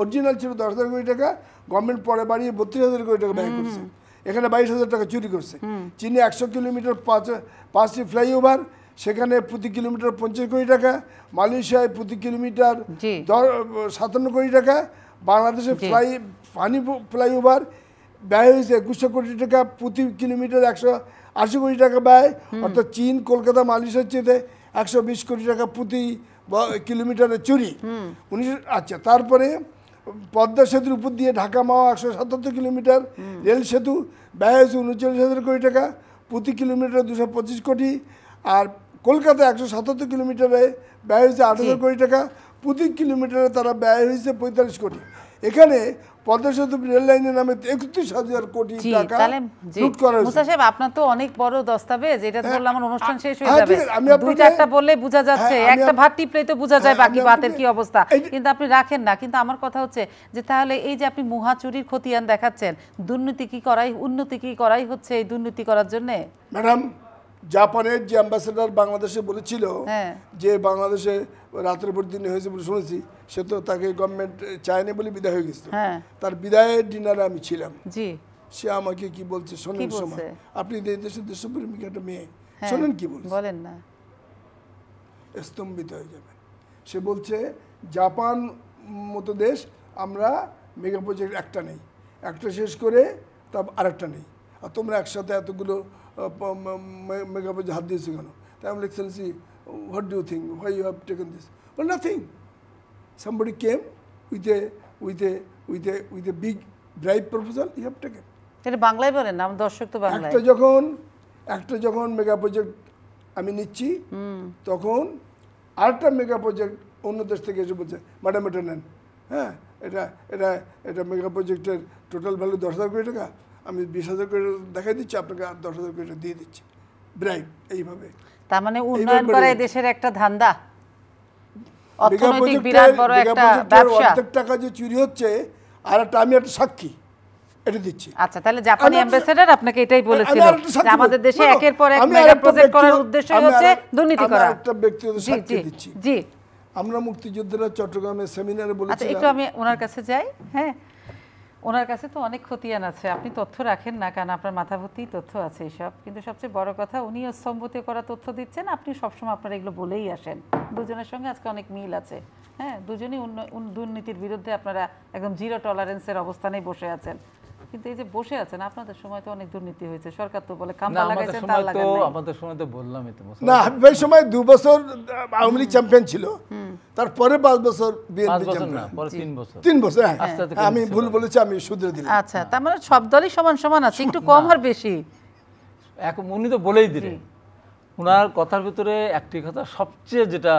অরিজিনাল ছিল 10,000 কোটি টাকা, গভর্নমেন্ট পরে বাড়িয়ে 32,000 কোটি টাকা ব্যয় করছে। এখানে 22,000 টাকা চুরি করছে। চীনে 100 কিলোমিটার 5টি ফ্লাইওভার, সেখানে প্রতি কিলোমিটার 50 কোটি টাকা। মালয়েশিয়ায় প্রতি কিলোমিটার 57 কোটি টাকা। বাংলাদেশে পানি ফ্লাইওভার ব্যয় হয়েছে 2100 কোটি টাকা, প্রতি কিলোমিটার 180 কোটি টাকা ব্যয়। অর্থাৎ চীন, কলকাতা, মালয়েশিয়ার চেয়ে 120 কোটি টাকা প্রতি কিলোমিটারে চুরি। আচ্ছা, তারপরে পদ্মা সেতুর উপর দিয়ে ঢাকা মাওয়া 177 কিলোমিটার রেল সেতু, ব্যয় হয়েছে 39,000 কোটি টাকা, প্রতি কিলোমিটার 225 কোটি। আর কলকাতা 177 কিলোমিটারে ব্যয় হয়েছে 8,000 কোটি টাকা, প্রতি কিলোমিটারে তারা ব্যয় হয়েছে 45 কোটি। এখানে পদ্মা সেতু রেল লাইনের নামে 31,000 কোটি টাকা লুট করা হয়েছে। মুসা সাহেব, আপনার তো অনেক বড় দস্তাবেজ, এটা বললে আমার অনুষ্ঠান শেষ হয়ে যাবে। 2-4টা বললে বোঝা যাচ্ছে, একটা ভাত টিপলেই তো বোঝা যায় বাকি ভাতের কি অবস্থা, কিন্তু আপনি রাখেন না। কিন্তু আমার কথা হচ্ছে যে তাহলে এই যে আপনি মুহা চুরির খতিয়ান দেখাচ্ছেন, দুর্নীতি কি করাই, উন্নতি কি করাই হচ্ছে এই দুর্নীতি করার জন্য? ম্যাডাম, জাপানের যে অ্যাম্বাসেডার বাংলাদেশে বলেছিল যে বাংলাদেশে রাতের পর দিন হয়েছে বলে শুনেছি, সে তো তাকে গভর্নমেন্ট চায়নি বলে বিদায় হয়ে গেছিল। তার বিদায়ের ডিনারে আমি ছিলাম। সে আমাকে কি বলছে শোনেন, সময় আপনি দেশের দেশপ্রেমিক একটা মেয়ে, শোনেন কি বলছে, বলেন না, স্তম্ভিত হয়ে যাবে। সে বলছে জাপান মতো দেশ, আমরা মেগা প্রজেক্ট একটা নেই, একটা শেষ করে তা আরেকটা নেই, আর তোমরা একসাথে এতগুলো মেগা প্রজেক্ট হাত দিয়েছো কেন? তাই আমি excellency, what do you think, why you have taken this? Well, nothing, somebody came with a big bribe proposal, you have taken. এটা বাংলায় বলেন না, দর্শক তো বাংলায়। একটা যখন মেগা প্রজেক্ট আমি নিচ্ছি, তখন আরেকটা মেগা প্রজেক্ট অন্য দেশ থেকে এসে বলছে ম্যাডাম এটা নেন, হ্যাঁ এটা মেগা প্রজেক্টের টোটাল ভ্যালু 10,000 কোটি টাকা, আমি 20,000 কোটি দেখাই দিচ্ছি, আপনাকে 10,000 কোটি টাকা দিয়ে দিচ্ছি, ব্রাইব। এইভাবে তার মানে উন্নয়ন করা এই দেশের একটা ধান্দা, অর্থনৈতিক বিরাট বড় একটা ব্যবসা। অর্ধেক টাকা যে চুরি হচ্ছে, আর একটা আমি একটা সাক্ষী এটা দিচ্ছি। আচ্ছা, তাহলে জাপানি অ্যাম্বাসেডর আপনাকে এটাই বলেছিল যে আমাদের দেশে একের পর এক মেগা প্রজেক্ট করার উদ্দেশ্য হচ্ছে দুর্নীতি করা। একটা ব্যক্তিগত সাক্ষী দিচ্ছি। জি, আমরা মুক্তিযোদ্ধারা চট্টগ্রামে সেমিনারে বলেছিলাম। আচ্ছা, একটু আমি ওনার কাছে যাই। হ্যাঁ, ওনার কাছে তো অনেক খতিয়ান আছে, আপনি তথ্য রাখেন না কারণ আপনার মাথা ভর্তি তথ্য আছে এসব, কিন্তু সবচেয়ে বড় কথা উনি স্তম্ভতে করা তথ্য দিচ্ছেন, আপনি সবসময় আপনারা এগুলো বলেই আসেন। দুজনের সঙ্গে আজকে অনেক মিল আছে। হ্যাঁ, দুজনই দুর্নীতির বিরুদ্ধে আপনারা একদম জিরো টলারেন্সের অবস্থানেই বসে আছেন, কিন্তু এই যে বসে আছেন আপনাদের সময় তো অনেক দুর্নীতি হয়েছে, সরকার তো বলে খাম্বা লাগাইছেন তার লাগান নাই। আমাদের সময় তো বললামই তো না, হাবিবের সময় 2 বছর আওয়ামী লীগ চ্যাম্পিয়ন ছিল, তারপরে 5 বছর 5 বিএনপি বছর না, চ্যাম্পিয়ন। পরে 3 বছর। 3 বছর, হ্যাঁ। আস্তে আস্তে আমি ভুল বলেছি, আমি শুধরে দিলাম। আচ্ছা, তার মানে সব দলই সমান সমান আছে, একটু কম আর বেশি। এখন উনি তো বলেই দিলেন, ওনার কথার ভিতরে একটি কথা সবচেয়ে যেটা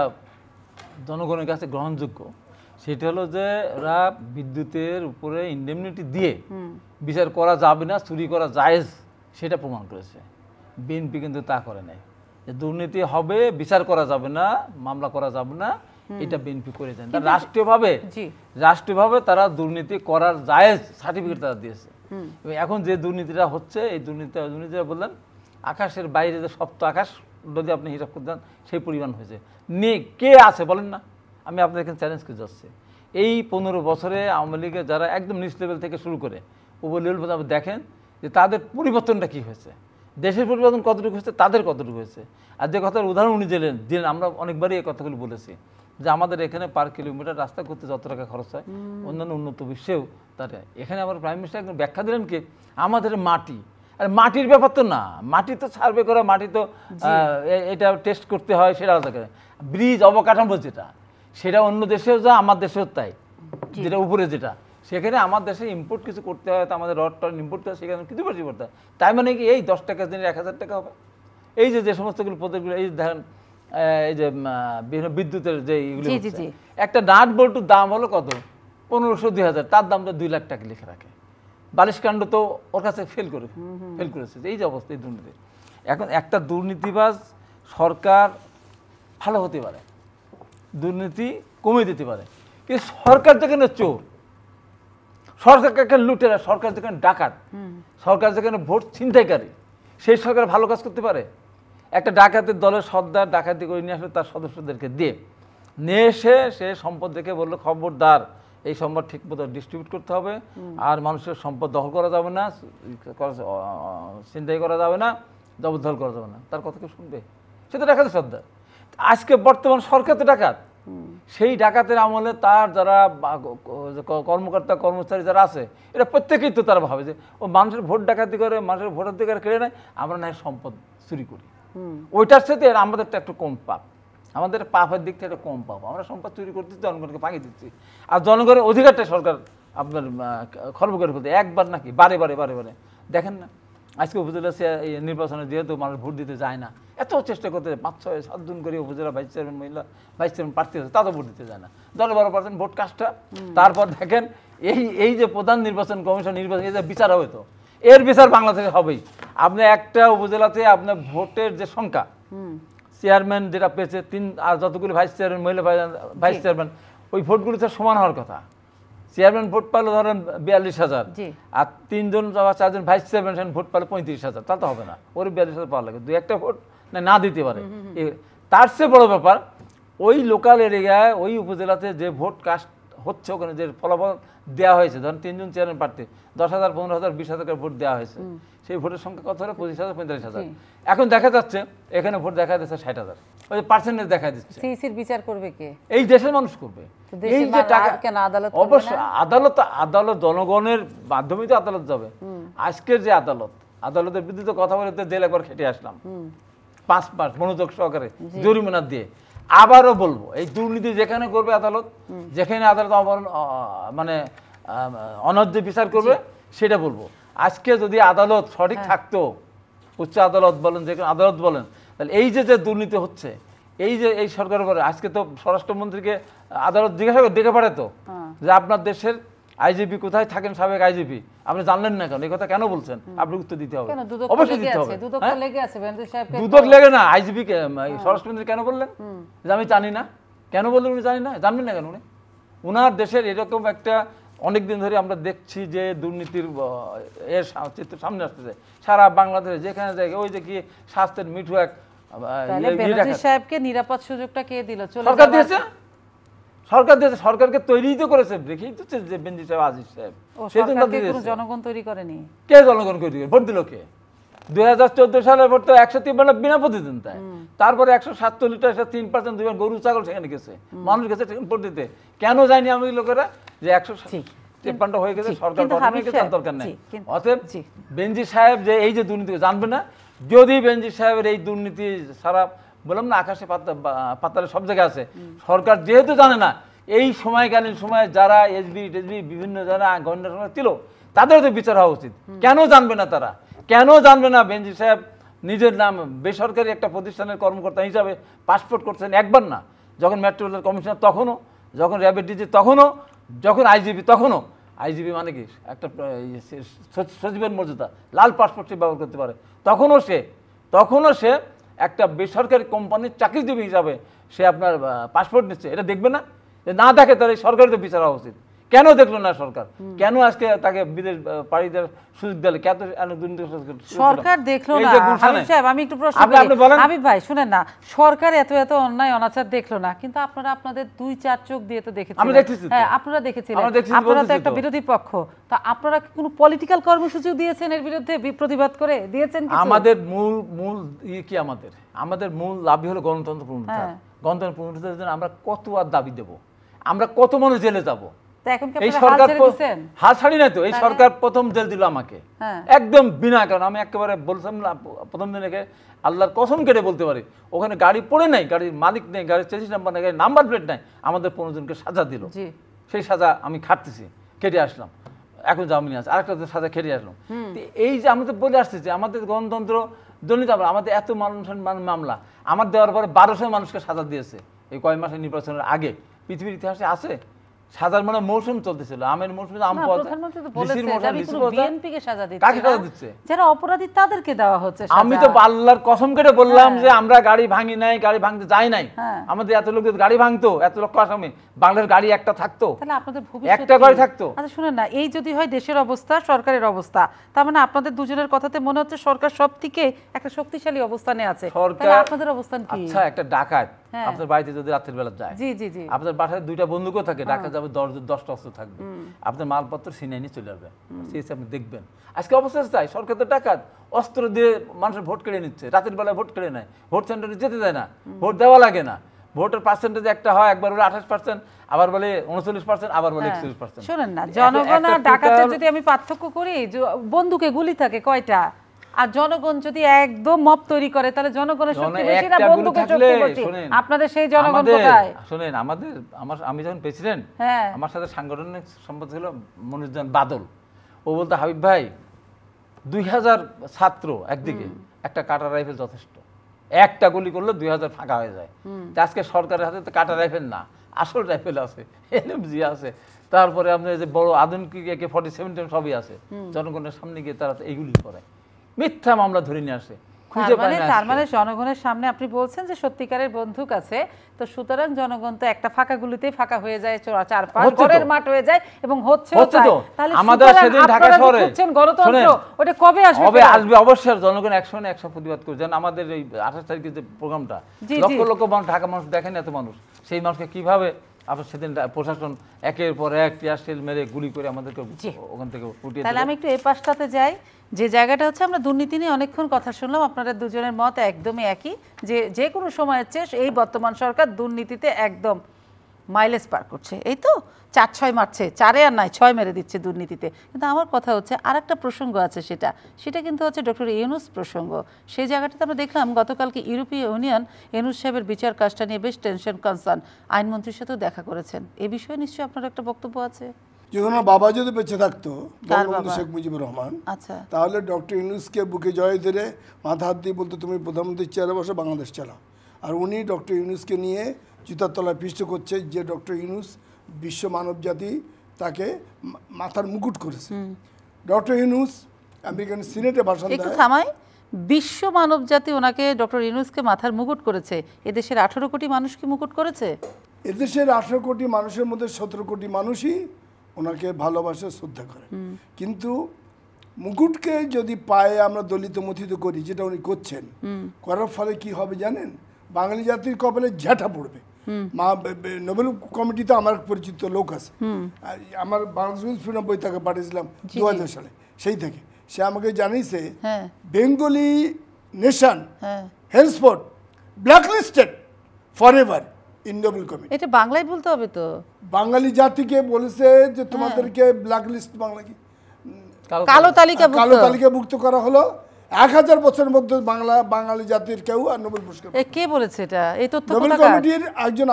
জনগণের কাছে গ্রহণযোগ্য, সেটা হলো যে ওরা বিদ্যুতের উপরে ইন্ডেমনিটি দিয়ে বিচার করা যাবে না, চুরি করা জায়েজ, সেটা প্রমাণ করেছে। বিএনপি কিন্তু তা করে নাই, যে দুর্নীতি হবে, বিচার করা যাবে না, মামলা করা যাবে না, এটা বিএনপি করে দেন। রাষ্ট্রীয়ভাবে তারা দুর্নীতি করার জায়েজ সার্টিফিকেট তারা দিয়েছে। এখন যে দুর্নীতিটা হচ্ছে, এই দুর্নীতিটা বললেন আকাশের বাইরে যে সপ্ত আকাশ যদি আপনি হিসাব করতেন সেই পরিমাণ হয়েছে। কে আছে বলেন না? আমি আপনার এখানে চ্যালেঞ্জ করে যাচ্ছি, এই 15 বছরে আওয়ামী লীগের যারা একদম নিচ লেভেল থেকে শুরু করে উপর লেভেল পর্যন্ত দেখেন যে তাদের পরিবর্তনটা কী হয়েছে, দেশের পরিবর্তন কতটুকু হয়েছে, তাদের কতটুকু হয়েছে। আর যে কথার উদাহরণ উনি দিলেন, আমরা অনেকবারই এই কথাগুলো বলেছি যে আমাদের এখানে পার কিলোমিটার রাস্তা করতে যত টাকা খরচ হয় অন্যান্য উন্নত বিশ্বেও তার, এখানে আমার প্রাইম মিনিস্টার একদম ব্যাখ্যা দিলেন কি, আমাদের মাটি, আর মাটির ব্যাপার তো না, মাটি তো সার্ভে করা, মাটি তো এটা টেস্ট করতে হয়, সেটা আলাদা করে। ব্রিজ অবকাঠামো যেটা, সেটা অন্য দেশেও যা, আমার দেশেও তাই, যেটা উপরে যেটা, সেখানে আমার দেশে ইম্পোর্ট কিছু করতে হয়, তো আমাদের রড টড ইম্পোর্ট করতে হয়, সেখানে কিছু বেশি করতে হয়। তাই মানে কি এই 10 টাকা দিনে 1000 টাকা হবে? এই যে সমস্তগুলো পদ্ধতিগুলো, এই দেখেন এই যে বিভিন্ন বিদ্যুতের যে এইগুলো, একটা নাট বল্টুর দাম হলো কত, 1500-2000, তার দামটা 2 লাখ টাকা লিখে রাখে। বালিশকাণ্ড তো ওর কাছে ফেল করেছে। এই যে অবস্থা, এই দুর্নীতি। এখন একটা দুর্নীতিবাজ সরকার ভালো হতে পারে, দুর্নীতি কমে দিতে পারে, কিন্তু সরকার যেখানে চোর, সরকার যেখানে লুটেরা, সরকার যেখানে ডাকাত, সরকার যেখানে ভোট ছিনতাইকারী, সেই সরকার ভালো কাজ করতে পারে? একটা ডাকাতের দলের সর্দার ডাকাতি করে নিয়ে আসলে তার সদস্যদেরকে নিয়ে এসে সে সম্পদ দেখে বললো, খবরদার, এই সম্পদ ঠিক মতো ডিস্ট্রিবিউট করতে হবে, আর মানুষের সম্পদ দখল করা যাবে না, ছিনতাই করা যাবে না, জবরদখল করা যাবে না। তার কথা কেউ শুনবে? সে তো ডাকাতের সর্দার। আজকে বর্তমান সরকার তো ডাকাত। সেই ডাকাতের আমলে তার যারা কর্মকর্তা কর্মচারী যারা আছে, এরা প্রত্যেকেই তো তারা ভাবে যে ও মানুষের ভোট ডাকাতি করে, মানুষের ভোটাধিকার কেড়ে নেয়, আমরা না সম্পদ চুরি করি। ওইটার সাথে আমাদেরটা একটু কম পাপ, আমাদের পাপের দিক থেকে কম পাপ, আমরা সম্পদ চুরি করতেছি, জনগণকে ভাঙিয়ে দিচ্ছি। আর জনগণের অধিকারটা সরকার আপনার খর্ব করে ফেলতে, একবার নাকি বারে দেখেন না। আজকে উপজেলা নির্বাচনে যেহেতু মানুষ ভোট দিতে যায় না, এত চেষ্টা করতে 5-6-7 জন করে উপজেলা ভাইস চেয়ারম্যান, মহিলা ভাইস চেয়ারম্যান প্রার্থী আছে, তাদের ভোট দিতে যায় না, 10-12% ভোট কাজটা। তারপর দেখেন এই যে প্রধান নির্বাচন কমিশন নির্বাচন, এই যে বিচার হবে, তো এর বিচার বাংলাদেশে হবেই। আপনি একটা উপজেলাতে আপনার ভোটের যে সংখ্যা, চেয়ারম্যান যেটা পেয়েছে 3, আর যতগুলো ভাইস চেয়ারম্যান, মহিলা ভাইস চেয়ারম্যান, ওই ভোটগুলিতে সমান হওয়ার কথা। চেয়ারম্যান ভোট পালো ধরেন 42,000, আর 3 জন বা 4 জন ভাইস চেয়ারম্যান ভোট পালো 35,000, তা তো হবে না, ওর 42,000 পাওয়া লাগে, 2-1টা ভোট না দিতে পারে। তার চেয়ে বড় ব্যাপার, ওই লোকাল এরিয়ায় ওই উপজেলাতে যে ভোট কাস্ট হচ্ছে, ওখানে যে ফলাফল দেওয়া হয়েছে, ধরেন 3 জন চেয়ারম্যান প্রার্থী, 10,000, 15,000, 20,000 করে ভোট দেওয়া হয়েছে, সেই ভোটের সংখ্যা কত হলো? 25,000, 45,000। এখন দেখা যাচ্ছে এখানে ভোট দেখা যাচ্ছে 60,000, ওই যে পার্সেন্টেজ দেখা দিচ্ছে। সিইসির বিচার করবে কে? এই দেশের মানুষ করবে। এই যে টাকা, অবশ্যই আদালত জনগণের মাধ্যমেই তো আদালত যাবে। আজকের যে আদালতের বিরুদ্ধে কথা বলে তো জেল একবার খেটে আসলাম 5 মাস মনোযোগ সহকারে জরিমানা দিয়ে। আবারও বলবো, এই দুর্নীতি যেখানে করবে আদালত, যেখানে আদালত মানে অন্যায্য বিচার করবে, সেটা বলবো। আজকে যদি আদালত সঠিক থাকতো, উচ্চ আদালত বলেন, যে আদালত বলেন, তাহলে এই যে দুর্নীতি হচ্ছে, এই যে এই সরকারের পরে, আজকে তো স্বরাষ্ট্রমন্ত্রীকে আদালত জিজ্ঞাসা করে ডেকে পাঠাতো যে আপনার দেশের আইজিপি কোথায় থাকেন, সাবেক আইজিপি, আপনি জানলেন না কেন, এই কথা কেন বলছেন, আপনি উত্তর দিতে হবে, অবশ্যই দিতে হবে। দুদক লেগে না, আইজিপি কে স্বরাষ্ট্রমন্ত্রী কেন বললেন যে আমি জানি না? কেন বললেন উনি জানি না? জানবেন না কেন উনি? উনার দেশের এরকম একটা অনেকদিন ধরে আমরা দেখছি যে দুর্নীতির এর চিত্র সামনে আসতেছে সারা বাংলাদেশে, যেখানে জায়গায় ওই যে কি স্বাস্থ্যের মিঠু এক সাহেবকে নিরাপদ সুযোগটা কে দিল? সরকার দিয়েছে, সরকার দিয়েছে, সরকারকে তৈরি তো করেছে, দেখেই তো যে বেনজির সাহেব, আজিজ সাহেব, সেই জন্য সরকারকে দিয়েছে। কোনো জনগণ তৈরি করেনি। কে জনগণ তৈরি করে? ভোট দিল কে? 2014 সালের ভোট তো 153 বিনা প্রতিদ্বন্দ্বিতায়, তারপরে 147টা 3% দুইবার গরু ছাগল সেখানে গেছে, মানুষ গেছে সেখানে ভোট দিতে। কেন যায়নি আমি লোকেরা? যে 153টা হয়ে গেছে, সরকার গঠন হয়ে গেছে, তার দরকার নেই। অতএব বেনজির সাহেব যে এই যে দুর্নীতি জানবে না, যদি বেনজির সাহেবের এই দুর্নীতি সারা বললাম না আকাশে পাতালে সব জায়গায় আছে, সরকার যেহেতু জানে না, এই সময়কালীন সময়ে যারা এসবি টেসবি বিভিন্ন যারা গণ্য ছিল তাদেরও তো বিচার হওয়া উচিত। কেন জানবে না তারা? কেন জানবে না বেনজির সাহেব নিজের নাম বেসরকারি একটা প্রতিষ্ঠানের কর্মকর্তা হিসাবে পাসপোর্ট করছেন একবার না, যখন মেট্রো রেল কমিশনার তখনও, যখন র্যাবের ডিজি তখনও, যখন আইজিপি তখনও। আইজিপি মানে কি? একটা সচিবের মর্যাদা, লাল পাসপোর্ট সে ব্যবহার করতে পারে। তখনও সে একটা বেসরকারি কোম্পানির চাকরিজীবী হিসাবে সে আপনার পাসপোর্ট নিচ্ছে, এটা দেখবে না? না দেখে তাহলে সরকারের তো বিচার হওয়া উচিত। কেন দেখলো না সরকার? কেন আজকে তাকে বিদেশ পাড়ি দেওয়ার সুযোগ দিলে? সরকার দেখলো না? হাবিব সাহেব, আমি একটু প্রশ্ন করি। হাবিব ভাই শুনেন না, সরকার এত অন্যায় অনাচার দেখলো না, কিন্তু আপনারা আপনাদের 2-4 চোখ দিয়ে তো দেখেছিলেন। হ্যাঁ, আপনারা দেখেছিলেন, আপনারা তো একটা বিরোধী পক্ষ, তা আপনারা কি কোনো পলিটিক্যাল কর্মসূচি দিয়েছেন এর বিরুদ্ধে প্রতিবাদ করে দিয়েছেন? আমাদের মূল কি আমাদের মূল লাভই হলো গণতন্ত্র পুনরুদ্ধার। গণতন্ত্র পুনরুদ্ধারের জন্য আমরা কত আর দাবি দেব? আমরা কত মানুষ জেলে যাব? এই সরকার হাল ছাড়ি নাই তো। এই সরকার প্রথম জেল দিল আমাকে একদম বিনা কারণ। আমি একেবারে বলছিলাম না প্রথম দিন থেকে, আল্লাহর কসম কেটে বলতে পারি, ওখানে গাড়ি পড়ে নাই, গাড়ির মালিক নেই, গাড়ির চেসিস নাম্বার নেই, গাড়ির নাম্বার প্লেট নাই, আমাদের 15 জনকে সাজা দিল। সেই সাজা আমি খাটতেছি, কেটে আসলাম, এখন জামিন আছে, আরেকটা সাজা খেটে আসলাম। এই যে আমি তো বলে আসতেছি, আমাদের গণতন্ত্র দুর্নীতি, আমাদের এত মামলা আমার দেওয়ার পরে 1200 মানুষকে সাজা দিয়েছে এই কয় মাসের নির্বাচনের আগে। পৃথিবীর ইতিহাসে আছে? সাজার মানে মৌসুম চলতেছিল, আমের মৌসুমে আম পাওয়া যায়, লিচির মৌসুমে লিচি পাওয়া যায়। বিএনপিকে সাজা দিচ্ছে, কাকে সাজা দিচ্ছে? যারা অপরাধী তাদেরকে দেওয়া হচ্ছে সাজা। আমি তো আল্লাহর কসম কেটে বললাম যে আমরা গাড়ি ভাঙি নাই, গাড়ি ভাঙতে যাই নাই। আমাদের এত লোক গাড়ি ভাঙতো, এত লক্ষ আসামি, বাংলার গাড়ি একটা থাকতো, তাহলে আপনাদের ভবিষ্যৎ একটা গাড়ি থাকতো। আচ্ছা শুনেন না, এই যদি হয় দেশের অবস্থা, সরকারের অবস্থা, তার মানে আপনাদের দুজনের কথাতে মনে হচ্ছে সরকার সবথেকে একটা শক্তিশালী অবস্থানে আছে। তাহলে আপনাদের অবস্থান কি? আচ্ছা, একটা ডাকাত আপনার বাড়িতে যদি রাতের বেলা যায়, জি জি জি, আপনার বাসায় 2টা বন্দুকও থাকে, ডাকাত যাবে 10টা অস্ত্র থাকবে, আপনার মালপত্র ছিনিয়ে নিয়ে চলে আসবে, আপনি দেখবেন। আজকে অবস্থা তাই, সরকার তো ডাকাত, অস্ত্র দিয়ে মানুষের ভোট কেড়ে নিচ্ছে, রাতের বেলায় ভোট কেড়ে নেয়, ভোট সেন্টারে যেতে দেয় না, ভোট দেওয়া লাগে না, ভোটের পার্সেন্টেজ একটা হয়, একবার বলে 28%, আবার বলে 39%, আবার বলে 41%। শুনেন না, জনগণ আর ডাকাতের যদি আমি পার্থক্য করি, বন্দুকে গুলি থাকে কয়টা, আর জনগণ যদি একদম মব তৈরি করে তাহলে জনগণের শক্তি বেশি না বন্দুকের শক্তি বেশি? আপনাদের সেই জনগণ কোথায়? শুনেন, আমি যখন প্রেসিডেন্ট, আমার সাথে সাংগঠনিক সম্পর্ক ছিল মনিরুজ্জামান বাদল। ও বলতো, হাবিব ভাই 2000 ছাত্র একদিকে, একটা কাটার রাইফেল যথেষ্ট, একটা গুলি করলে 2000 ফাঁকা হয়ে যায়। আজকে সরকারের হাতে তো কাটার রাইফেল না, আসল রাইফেল আছে, এলএমজি আছে, তারপরে আপনার যে বড় আধুনিক AK-47 সবই আছে। জনগণের সামনে গিয়ে তারা এইগুলি করে, মিথ্যা মামলা ধরে নিয়ে আসে। তার মানে জনগণের সামনে আপনি বলছেন যে সত্যিকারের বন্দুক আছে, তো সুতরাং জনগণ তো একটা ফাঁকা গুলিতেই ফাঁকা হয়ে যায়, 4-5 ঘরের মাঠ হয়ে যায়, এবং হচ্ছে তাহলে আমাদের সেদিন ঢাকা শহরে গণতন্ত্র ওটা কবে আসবে? আসবে অবশ্যই। জনগণ 100 প্রতিবাদ করে, যেন আমাদের এই 28 তারিখের যে প্রোগ্রামটা, লক্ষ লক্ষ মানুষ, ঢাকা মানুষ দেখেন, এত মানুষ, সেই মানুষকে কিভাবে আপনার সেদিন প্রশাসন একের পর এক টিয়ার শেল মেরে গুলি করে আমাদেরকে ওখান থেকে উঠিয়ে। তাহলে আমি একটু এই পাশটাতে যাই, যে জায়গাটা হচ্ছে আমরা দুর্নীতি নিয়ে অনেকক্ষণ কথা শুনলাম, আপনাদের দুজনের মত একদমই একই, যে কোনো সময়ের চেয়ে এই বর্তমান সরকার দুর্নীতিতে একদম মাইলেজ পার করছে। এই তো 4-6 মারছে, 4-এ আর নয় 6 মেরে দিচ্ছে দুর্নীতিতে। কিন্তু আমার কথা হচ্ছে আর একটা প্রসঙ্গ আছে, সেটা কিন্তু হচ্ছে ডক্টর ইউনূস প্রসঙ্গ। সেই জায়গাটাতে আমরা দেখলাম গতকালকে ইউরোপীয় ইউনিয়ন ইউনূস সাহেবের বিচার কাজটা নিয়ে বেশ টেনশন কনসার্ন, আইনমন্ত্রীর সাথেও দেখা করেছেন। এ বিষয়ে নিশ্চয়ই আপনার একটা বক্তব্য আছে। যখন বাবা যদি বেঁচে থাকতো, বঙ্গবন্ধু শেখ মুজিবুর রহমান, আচ্ছা, তাহলে ডক্টর ইউনূসকে বুকে জয় ধরে মাথা হাত দিয়ে বলতো, তুমি প্রধানমন্ত্রীর চেয়ারে বসে বাংলাদেশ চালাও। আর উনি ডক্টর ইউনূসকে নিয়ে জুতার তলায় পিষ্ট করছে, যে ডক্টর ইউনূস বিশ্ব মানব জাতি তাকে মাথার মুকুট করেছে। ডক্টর ইউনূস আমেরিকান সিনেটে ভাষণ দেয়, একটু থামাই, বিশ্ব মানব জাতি ওনাকে ডক্টর ইউনূসকে মাথার মুকুট করেছে। এদেশের 18 কোটি মানুষ কি মুকুট করেছে? এদেশের 18 কোটি মানুষের মধ্যে 17 কোটি মানুষই ওনাকে ভালোবাসে, শ্রদ্ধা করে। কিন্তু মুকুটকে যদি পায়ে আমরা দলিত মথিত করি, যেটা উনি করছেন, করার ফলে কি হবে জানেন? বাঙালি জাতির কপালে ঝ্যাঁটা পড়বে। নোবেল কমিটিতে আমার পরিচিত লোক আছে, আমার বাংলাদেশ ফ্রিডম বই তাকে পাঠিয়েছিলাম 2000 সালে, সেই থেকে সে আমাকে জানিয়েছে Bengali nation henceforth blacklisted forever in Nobel committee. এটা বাংলায় বলতে হবে তো। বাঙালি জাতিকে বলেছে যে তোমাদেরকে ব্ল্যাকলিস্ট, বাংলা কি, কালো তালিকাভুক্ত করা হলো। 1000 বছরের মধ্যে বাঙালি জাতির কেউ আর নোবেল পুরস্কার। কে বলেছে এটা? এই তথ্য নোবেল কমিটির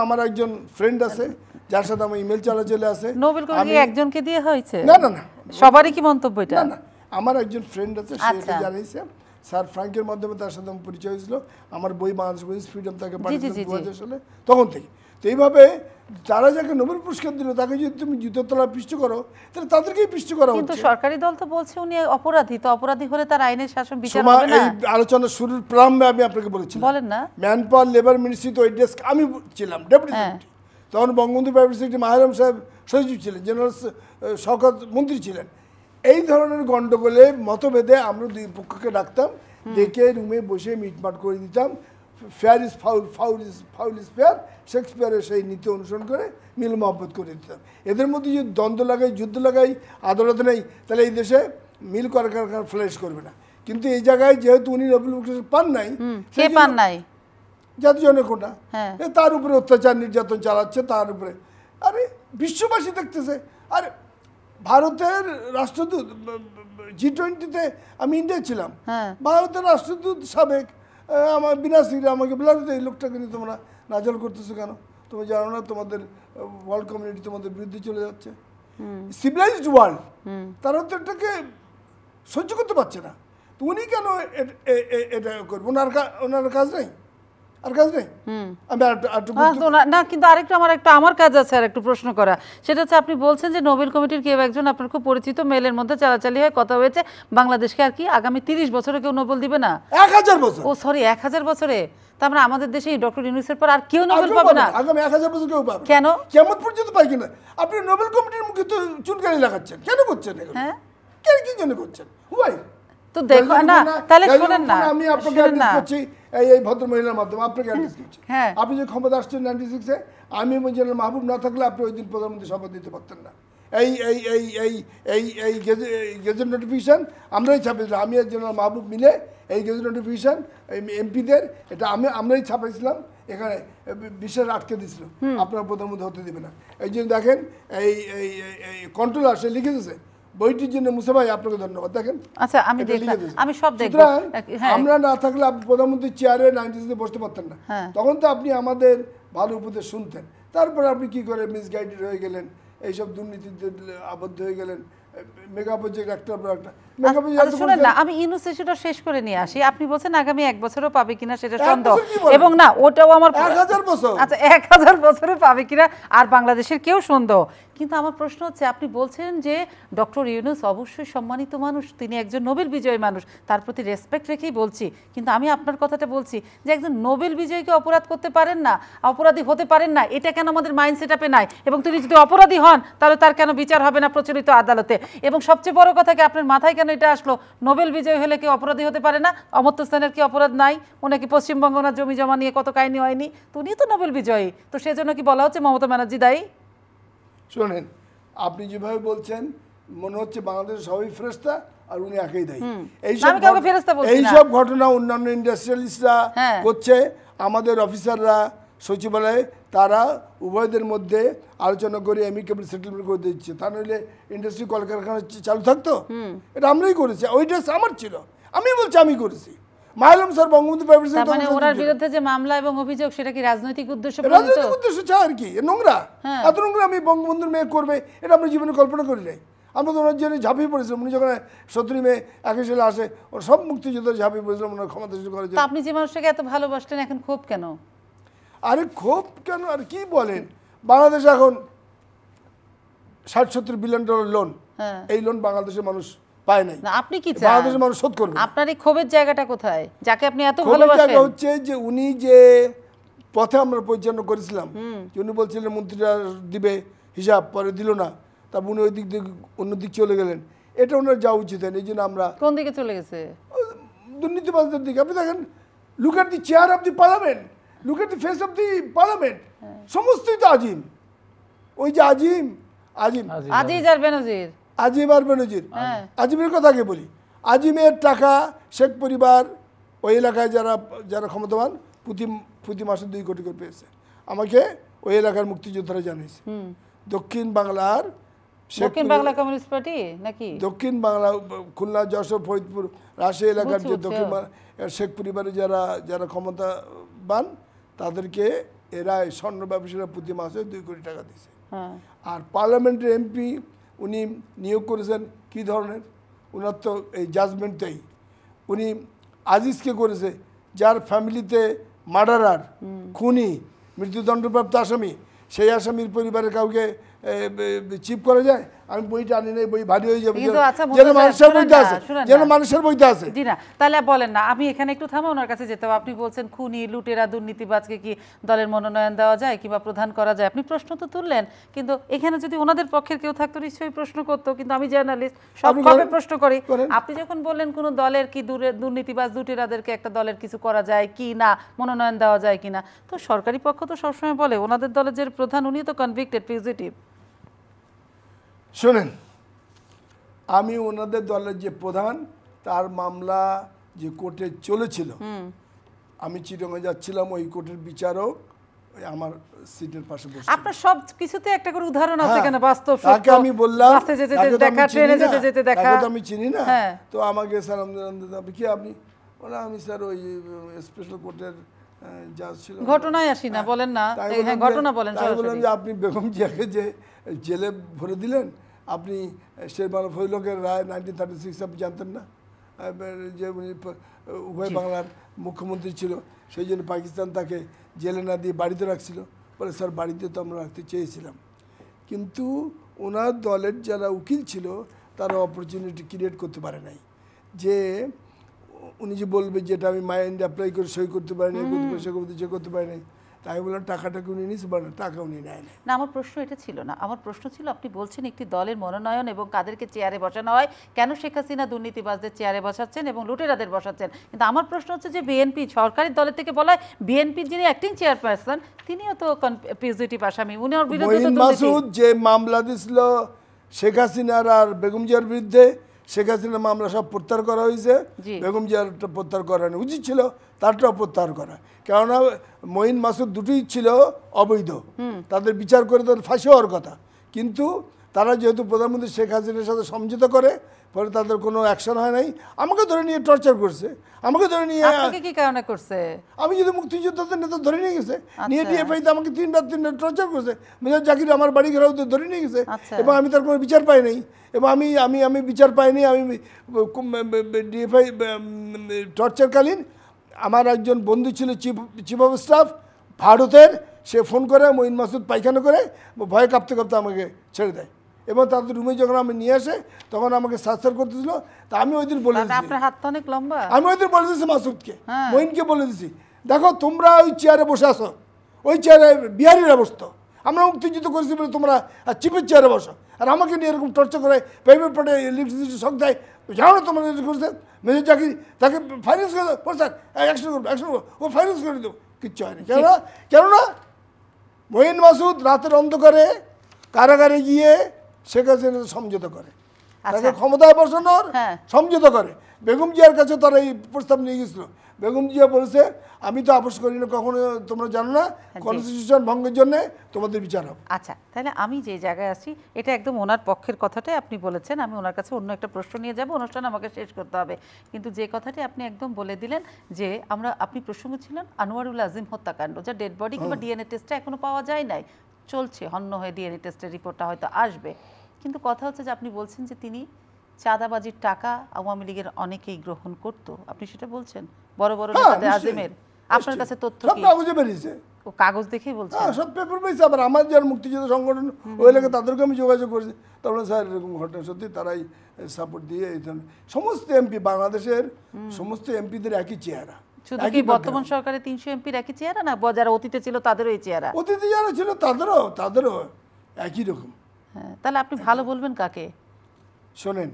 আমার একজন ফ্রেন্ড আছে যার সাথে আমার ইমেল চলে আছে। নোবেল কমিটি একজনকে দিয়ে হয়েছে? না, সবারই কি মন্তব্য এটা? না, আমার একজন ফ্রেন্ড আছে, সে এটা জানিয়েছে। স্যার ফ্রাঙ্কের মাধ্যমে তার সাথে আমার পরিচয় হয়েছিল। আমার বই বাংলাদেশ ফ্রিডম তাকে পাঠিয়েছিলাম 2000 সালে, তখন থেকে। তো এইভাবে যারা যাকে নোবেল পুরস্কার দিল তাকে যদি তুমি জুতোর তলায় পিষ্ট করো, তাহলে তাদেরকেই পিষ্ট করা হচ্ছে। কিন্তু সরকারি দল তো বলছে উনি অপরাধী, তো অপরাধী হলে তার আইনের শাসন বিচার হবে না। এই আলোচনা শুরুর প্রারম্ভে আমি আপনাকে বলেছি, বলেন না, ম্যান পাওয়ার লেবার মিনিস্ট্রি তো ওই ডেস্ক আমি ছিলাম ডেপুটি সেক্রেটারি, তখন বঙ্গবন্ধু প্রাইভেট সেক্রেটারি মাহরম সাহেব সচিব ছিলেন, জেনারেল শওকত মন্ত্রী ছিলেন। এই ধরনের গন্ডগোলে মতভেদে আমরা দুই পক্ষকে ডাকতাম, ডেকে রুমে বসে মিটমাট করে দিতাম। Fair is foul, foul is fair, শেক্সপিয়ারের সেই নীতি অনুসরণ করে মিল মহব্বত করে দিতাম। এদের মধ্যে যদি দ্বন্দ্ব লাগাই, যুদ্ধ লাগাই, আদালত নেই, তাহলে এই দেশে মিল কলকারখানা ফ্লারিশ করবে না। কিন্তু এই জায়গায় যেহেতু উনি নোবেল পুরস্কার পান নাই, জাতীয় জনকোটা, তার উপরে অত্যাচার নির্যাতন চালাচ্ছে, তার উপরে আরে বিশ্ববাসী দেখতেছে। আরে ভারতের রাষ্ট্রদূত G20-তে আমি ইন্ডিয়া ছিলাম, ভারতের রাষ্ট্রদূত সাবেক আমার বিনাশিরা আমাকে বলল, এই লোকটাকে নিয়ে তোমরা নাজল করতেছো কেন? তুমি জানো না তোমাদের ওয়ার্ল্ড কমিউনিটি তোমাদের বিরুদ্ধে চলে যাচ্ছে। সিভিলাইজড ওয়ার্ল্ড তারা তো এটাকে সহ্য করতে পারছে না। তো উনি কেন এটা করবো? ওনার কাজ নেই, আর কাজ নেই। না, কিন্তু আমার কাজ আছে আর একটু প্রশ্ন করা। সেটা হচ্ছে, আপনি বলছেন যে নোবেল কমিটির কেউ একজন আপনার খুব পরিচিত, মেলের মধ্যে চালাচালি হয়ে কথা হয়েছে, বাংলাদেশকে আর কি আগামী 30 বছরে কেউ নোবেল দিবে না? 1000 বছর। ও সরি, 1000 বছরে। তার মানে আমাদের দেশে ডক্টর ইউনূসের পর আর কেউ নোবেল পাবে না? আগামী 1000 বছর কেউ পাবে। কেন? কিয়ামত পর্যন্ত পাই কিনা? আপনি নোবেল কমিটির মুখে তো চুনকালি লাগাচ্ছেন, কেন করছেন এগুলো? কি জন্য করছেন? হুয়াই তো দেখো না, তাহলে শুনেন না, আমি আপনাকে অ্যাড্রেস করছি এই ভদ্র মহিলার মাধ্যমে আপনাকে অ্যাড্রেস করছি। আপনি যে ক্ষমতা আসছেন 96-এ, আমি জেনারেল মাহবুব না থাকলে আপনি ওই দিন প্রধানমন্ত্রী শপথ দিতে পারতেন না। এই গেজেট নোটিফিকেশন আমরাই ছাপিয়েছিলাম, আমি আর জেনারেল মাহবুব মিলে এই গেজেট নোটিফিকেশন এমপিদের এটা আমরাই ছাপাইছিলাম। এখানে বিশ্বের আটকে দিয়েছিল, আপনার প্রধানমন্ত্রী হতে দেবে না। এই জন্য দেখেন এই কন্ট্রোলার সে লিখে দিয়েছে বইটির জন্য। মুসা ভাই আপনাকে ধন্যবাদ। দেখেন, আচ্ছা আমি সব দেখব। আমরা না থাকলে আপনি প্রধানমন্ত্রী চেয়ারে 96-তে বসতে পারতেন না, তখন তো আপনি আমাদের ভালো উপদেশ শুনতেন। তারপরে আপনি কি করে মিসগাইডেড হয়ে গেলেন, এইসব দুর্নীতিতে আবদ্ধ হয়ে গেলেন। মেগা প্রজেক্ট একটার পর একটা শুনেন না, আমি ইউনূস ইস্যুটা শেষ করে নিয়ে আসি। আপনি বলছেন আগামী 1 বছরও পাবে কিনা সেটা সন্দেহ, এবং না ওটাও আমার 1000 বছর। আচ্ছা 1000 বছরে পাবে কিনা আর বাংলাদেশের কেউ সন্দেহ। কিন্তু আমার প্রশ্ন হচ্ছে, আপনি বলছেন যে ডক্টর ইউনূস অবশ্যই সম্মানিত মানুষ, তিনি একজন নোবেল বিজয়ী মানুষ, তার প্রতি রেসপেক্ট রেখেই বলছি। কিন্তু আমি আপনার কথাটা বলছি যে একজন নোবেল বিজয়ীকে অপরাধ করতে পারেন না, অপরাধী হতে পারেন না, এটা কেন আমাদের মাইন্ড সেটআপে নাই? এবং তিনি যদি অপরাধী হন তাহলে তার কেন বিচার হবে না প্রচলিত আদালতে? এবং সবচেয়ে বড় কথা কি, আপনার মাথায় কেন এটা আসলো নোবেল বিজয়ী হলে কেউ অপরাধী হতে পারে না? অমর্ত্য সেনের কি অপরাধ নাই? ওনাকে পশ্চিমবঙ্গ ওনার জমি জমা নিয়ে কত কাহিনী হয়নি, তো উনি তো নোবেল বিজয়ী, তো সেজন্য কি বলা হচ্ছে মমতা ব্যানার্জি দায়ী? শোনেন, আপনি যেভাবে বলছেন মনে হচ্ছে বাংলাদেশের সবাই ফেরেশতা আর উনি একাই দায়ী। এইসব ঘটনা অন্যান্য ইন্ডাস্ট্রিয়ালিস্টরা করছে, আমাদের অফিসাররা সচিবালয়ে তারা উভয়দের মধ্যে আলোচনা করে অ্যামিকেবল সেটেলমেন্ট করে দিচ্ছে। তা নইলে ইন্ডাস্ট্রি কলকারখানা চালু থাকতো? এটা আমরাই করেছি, ওই ড্রেস আমার ছিল, আমি বলছি আমি করেছি। মাহলুম স্যার বঙ্গবন্ধু প্রাইভেট সেক্টর, মানে ওনার বিরুদ্ধে যে মামলা এবং অভিযোগ সেটা কি রাজনৈতিক উদ্দেশ্য? রাজনৈতিক উদ্দেশ্য ছাড়া আর কি, নোংরা। এত নোংরা আমি বঙ্গবন্ধুর মেয়ে করবে এটা আমরা জীবনে কল্পনা করি নাই। আমরা তো ওনার জন্য ঝাঁপিয়ে পড়েছিলাম। উনি যখন 17 মে 21 সালে আসে, ওর সব মুক্তিযোদ্ধা ঝাঁপিয়ে পড়েছিলাম ওনার ক্ষমতা করার জন্য। আপনি যে মানুষটাকে এত ভালোবাসতেন, এখন ক্ষোভ কেন? আরে ক্ষোভ কেন আর কি বলেন, বাংলাদেশ এখন $60-70 বিলিয়ন লোন, এই লোন বাংলাদেশের মানুষ পায় নাই। আপনি কি চান বাংলাদেশের মানুষ শোধ করবে? আপনার এই ক্ষোভের জায়গাটা কোথায়, যাকে আপনি এত ভালোবাসেন? জায়গা হচ্ছে যে উনি যে পথে আমরা পরিচালনা করেছিলাম, উনি বলছিলেন মন্ত্রীরা দিবে হিসাব, পরে দিল না, তারপর উনি ওই দিক দিয়ে অন্য দিক চলে গেলেন। এটা ওনার যাওয়া উচিত। এই জন্য আমরা কোন দিকে চলে গেছে? দুর্নীতিবাজদের দিকে। আপনি দেখেন, look at the chair of the parliament, look at the face of the parliament, সমস্তই তো আজিম। ওই যে আজিম আজিজ আর বেনজির, আজিম আর বেনজির, আজিমের কথা আগে বলি। আজিমের টাকা শেখ পরিবার ওই এলাকায় যারা যারা ক্ষমতাবান প্রতি মাসে 2 কোটি করে পেয়েছে। আমাকে ওই এলাকার মুক্তিযোদ্ধারা জানিয়েছে। দক্ষিণ বাংলার দক্ষিণ বাংলা কমিউনিস্ট পার্টি নাকি দক্ষিণ বাংলা খুলনা, যশোর, ফরিদপুর, রাজশাহী এলাকার যে দক্ষিণ শেখ পরিবারে যারা যারা ক্ষমতাবান তাদেরকে এরা স্বর্ণ ব্যবসায়ীরা প্রতি মাসে 2 কোটি টাকা দিয়েছে। আর পার্লামেন্টের এমপি উনি নিয়োগ করেছেন কি ধরনের, ওনার তো এই জাজমেন্টেই উনি আজিজকে করেছে যার ফ্যামিলিতে মার্ডারার, খুনি, মৃত্যুদণ্ডপ্রাপ্ত আসামি, সেই আসামির পরিবারের কাউকে চিপ করা যায়? আমি বইটা আনি নাই, বই ভারী হয়ে যাবে, যেন মানুষের বইতে আছে, যেন মানুষের বইতে আছে। জি না, তাহলে বলেন না, আমি এখানে একটু থামা, ওনার কাছে যেতে হবে। আপনি বলছেন খুনি, লুটেরা, দুর্নীতিবাজকে কি দলের মনোনয়ন দেওয়া যায় কিংবা প্রধান করা যায়? আপনি প্রশ্ন তো তুললেন, কিন্তু এখানে যদি ওনাদের পক্ষের কেউ থাকতো নিশ্চয়ই প্রশ্ন করতো, কিন্তু আমি জার্নালিস্ট, সব কবে প্রশ্ন করি। আপনি যখন বললেন কোনো দলের কি দুর্নীতিবাজ, লুটেরাদেরকে একটা দলের কিছু করা যায় কি না, মনোনয়ন দেওয়া যায় কিনা, তো সরকারি পক্ষ তো সবসময় বলে ওনাদের দলের যে প্রধান উনি তো কনভিক্টেড ফিউজিটিভ। শোনেন, আমি ওনাদের দলের যে প্রধান তার মামলা যে কোর্টে চলেছিল, আমি চিটাগাং যাচ্ছিলাম, ওই কোর্টের বিচারক আমার সিটের পাশে বসে। আপনার সব কিছুতে একটা করে উদাহরণ আছে কেন বাস্তব? তাকে আমি বললাম বাসে যেতে যেতে দেখা, ট্রেনে যেতে যেতে দেখা, তাকে তো আমি চিনি না। তো আমাকে স্যার আপনি কি, আপনি বলে আমি স্যার ওই স্পেশাল কোর্টের জাজ ছিল। ঘটনায় আসি না, বলেন না, হ্যাঁ ঘটনা বলেন। আমি বললাম যে আপনি বেগম জিয়াকে যে জেলে ভরে দিলেন, আপনি শেরবাংলা ফজলকের রায় 1936 আপনি জানতেন না? যে উনি উভয় বাংলার মুখ্যমন্ত্রী ছিল, সেই জন্য পাকিস্তান তাকে জেলে না দিয়ে বাড়িতে রাখছিল। বলে স্যার বাড়িতে তো আমরা রাখতে চেয়েছিলাম, কিন্তু ওনার দলের যারা উকিল ছিল তারা অপরচুনিটি ক্রিয়েট করতে পারে নাই, যে উনি যে বলবে যেটা আমি মাইন্ড অ্যাপ্লাই করে সই করতে পারিনি, সে করতে পারি নাই। তাই বললাম টাকাটাকে উনি নিয়েছে, বলেন টাকা উনি নেয় না। না, আমার প্রশ্ন এটা ছিল না। আমার প্রশ্ন ছিল, আপনি বলছেন একটি দলের মনোনয়ন এবং কাদেরকে চেয়ারে বসানো হয়, কেন শেখ হাসিনা দুর্নীতিবাজদের চেয়ারে বসাচ্ছেন এবং লুটেরাদের বসাচ্ছেন, কিন্তু আমার প্রশ্ন হচ্ছে যে বিএনপি সরকারি দলের থেকে বলা হয় বিএনপির যিনি অ্যাক্টিং চেয়ারপারসন তিনিও তো ফিউজিটিভ আসামি, উনার বিরুদ্ধে তো মাসুদ যে মামলা দিছিল শেখ হাসিনার আর বেগম জিয়ার বিরুদ্ধে, শেখ হাসিনার মামলা সব প্রত্যাহার করা হয়েছে, বেগম জিয়ারটা প্রত্যাহার করা উচিত ছিল, তারটাও প্রত্যাহার করা। কেননা মঈন মাসুদ দুটোই ছিল অবৈধ, তাদের বিচার করে তাদের ফাঁসি হওয়ার কথা, কিন্তু তারা যেহেতু প্রধানমন্ত্রী শেখ হাসিনার সাথে সমঝোতা করে, পরে তাদের কোনো অ্যাকশন হয় নাই। আমাকে ধরে নিয়ে টর্চার করছে, আমাকে ধরে নিয়ে। আপনাকে কি কারণে করছে? আমি যদি মুক্তিযোদ্ধাদের নেতা ধরে নিয়ে গেছে, নিয়ে ডিএফআইতে আমাকে 3 রাত টর্চার করছে। মেজর জাকির আমার বাড়ি ঘেরাও ধরে নিয়ে গেছে, এবং আমি তার কোনো বিচার পাই নাই, এবং আমি বিচার পাইনি। আমি ডিএফআই টর্চারকালীন আমার একজন বন্ধু ছিল চিফ অফ স্টাফ ভারতের, সে ফোন করে মঈন মাসুদ পায়খানা করে ভয়ে কাঁপতে কাঁপতে আমাকে ছেড়ে দেয়, এবং তাদের রুমে যখন আমি নিয়ে আসে তখন আমাকে সার্চার করতেছিল। তা আমি ওই দিন বলে দিয়েছি, আপনার হাত তো অনেক লম্বা, আমি ওই দিন বলে দিয়েছি মাসুদকে, মঈনকে বলে দিয়েছি, দেখো তোমরা ওই চেয়ারে বসে আসো, ওই চেয়ারে বিহারিরা বসতো, আমরা মুক্তিযুদ্ধ করেছি বলে তোমরা চিফের চেয়ারে বসো, আর আমাকে নিয়ে এরকম টর্চার করে, পেপার পটে ইলেকট্রিসিটি শক দেয়, জানো না তোমরা করছে। মেজর জাকির তাকে ফাইন্যান্স করে দেবো, স্যার অ্যাকশন করবো, ও ফাইন্যান্স করে দেবো, কিচ্ছু হয়নি। কেননা মঈন মাসুদ রাতের অন্ধকারে কারাগারে গিয়ে শেখ হাসিনা সমঝোতা করে, তাকে ক্ষমতায় বসানোর সমঝোতা করে। বেগম জিয়ার কাছে তারা এই প্রস্তাব নিয়ে গেছিল, বেগম জিয়া বলেছে আমি তো আপোষ করি না কখনো, তোমরা জানো না কনস্টিটিউশন ভঙ্গের জন্য তোমাদের বিচার হবে। আচ্ছা, তাহলে আমি যে জায়গায় আছি এটা একদম ওনার পক্ষের কথাটাই আপনি বলেছেন, আমি ওনার কাছে অন্য একটা প্রশ্ন নিয়ে যাব, অনুষ্ঠান আমাকে শেষ করতে হবে, কিন্তু যে কথাটি আপনি একদম বলে দিলেন যে আপনি প্রসঙ্গ ছিলেন আনোয়ারুল আজিম হত্যাকাণ্ড, যা ডেড বডি কিংবা ডিএনএ টেস্টটা এখনো পাওয়া যায় নাই, চলছে, হন্য হয়ে ডিএনএ টেস্টের রিপোর্টটা হয়তো আসবে, কিন্তু কথা হচ্ছে যে আপনি বলছেন যে তিনি চাঁদাবাজির টাকা আওয়ামী লীগের অনেকেই গ্রহণ করতো, আপনি সেটা বলছেন বড় বড় নেতাদের আজিমের, আপনার কাছে তথ্য কি? কাগজে বেরিয়েছে, ও কাগজ দেখেই বলছেন? সব পেপার পেয়েছে। আবার আমার যারা মুক্তিযোদ্ধা সংগঠন ওই এলাকায় তাদেরকে আমি যোগাযোগ করেছি, তারপরে স্যার এরকম ঘটনা সত্যি, তারাই সাপোর্ট দিয়ে এই ধরনের সমস্ত এমপি, বাংলাদেশের সমস্ত এমপিদের একই চেহারা। শুধু কি বর্তমান সরকারের 300 এমপির একই চেহারা না, যারা অতীতে ছিল তাদেরও এই চেহারা? অতীতে যারা ছিল তাদেরও একই রকম। হ্যাঁ, তাহলে আপনি ভালো বলবেন কাকে? শোনেন,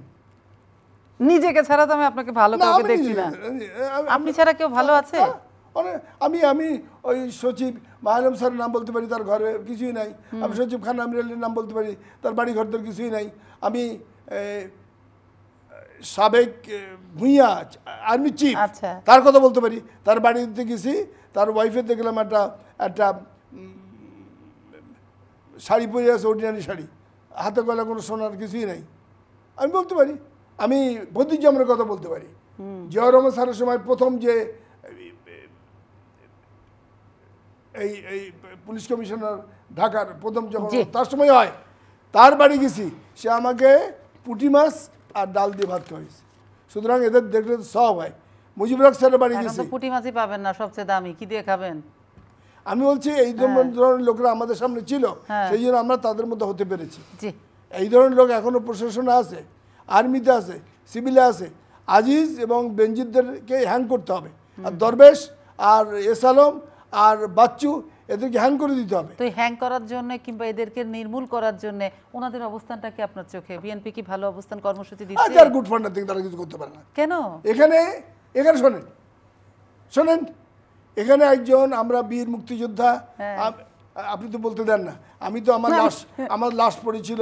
নিজেকে ছাড়া তো আমি আপনাকে ভালো কাউকে দেখছি না, আপনি ছাড়া কেউ ভালো আছে? মানে আমি আমি ওই সচিব মাহরুম স্যারের নাম বলতে পারি, তার ঘরে কিছুই নাই। আমি সচিব খান আমির আলীর নাম বলতে পারি, তার বাড়ি ঘর তোর কিছুই নাই। আমি সাবেক ভূঁইয়া আর্মি চিফ, আচ্ছা। তার কথা বলতে পারি, তার বাড়িতে গেছি, তার ওয়াইফের দেখলাম একটা একটা শাড়ি পরে আছে, অর্ডিনারি শাড়ি, হাতে গলা কোনো সোনার কিছুই নাই। আমি বলতে পারি, আমি বদিউজ্জামানের কথা বলতে পারি। জিয়াউর রহমান স্যারের সময় প্রথম যে এই পুলিশ কমিশনার ঢাকার প্রথম যখন তার সময় হয়, তার বাড়ি গেছি, সে আমাকে পুঁটি মাছ আর ডাল দিয়ে ভাত খাওয়াইছে। সুতরাং এদের দেখলে সব হয়। মুজিবুর রহমান স্যারের বাড়ি গেছি, পুঁটি মাছই পাবেন না, সবচেয়ে দামি, কি দিয়ে খাবেন? আমি বলছি এই ধরনের লোকরা আমাদের সামনে ছিল, সেই জন্য আমরা তাদের মধ্যে হতে পেরেছি। এই ধরনের লোক এখনো প্রশাসনে আছে, আর্মিতে আছে, সিভিলে আছে। আজিজ এবং বেনজিরদেরকে হ্যাং করতে হবে, আর দরবেশ আর এস আলম আর বাচ্চু এদেরকে হ্যাং করে দিতে হবে। তো হ্যাং করার জন্য কিংবা এদেরকে নির্মূল করার জন্য ওনাদের অবস্থানটা কি আপনার চোখে? বিএনপি কি ভালো অবস্থান কর্মসূচি দিচ্ছে? আর গুড ফর নাথিং, তারা কিছু করতে পারে না। কেন? এখানে শোনেন, এখানে একজন আমরা বীর মুক্তিযোদ্ধা, আপনি তো বলতে দেন না, আমি তো আমার লাশ পড়েছিল।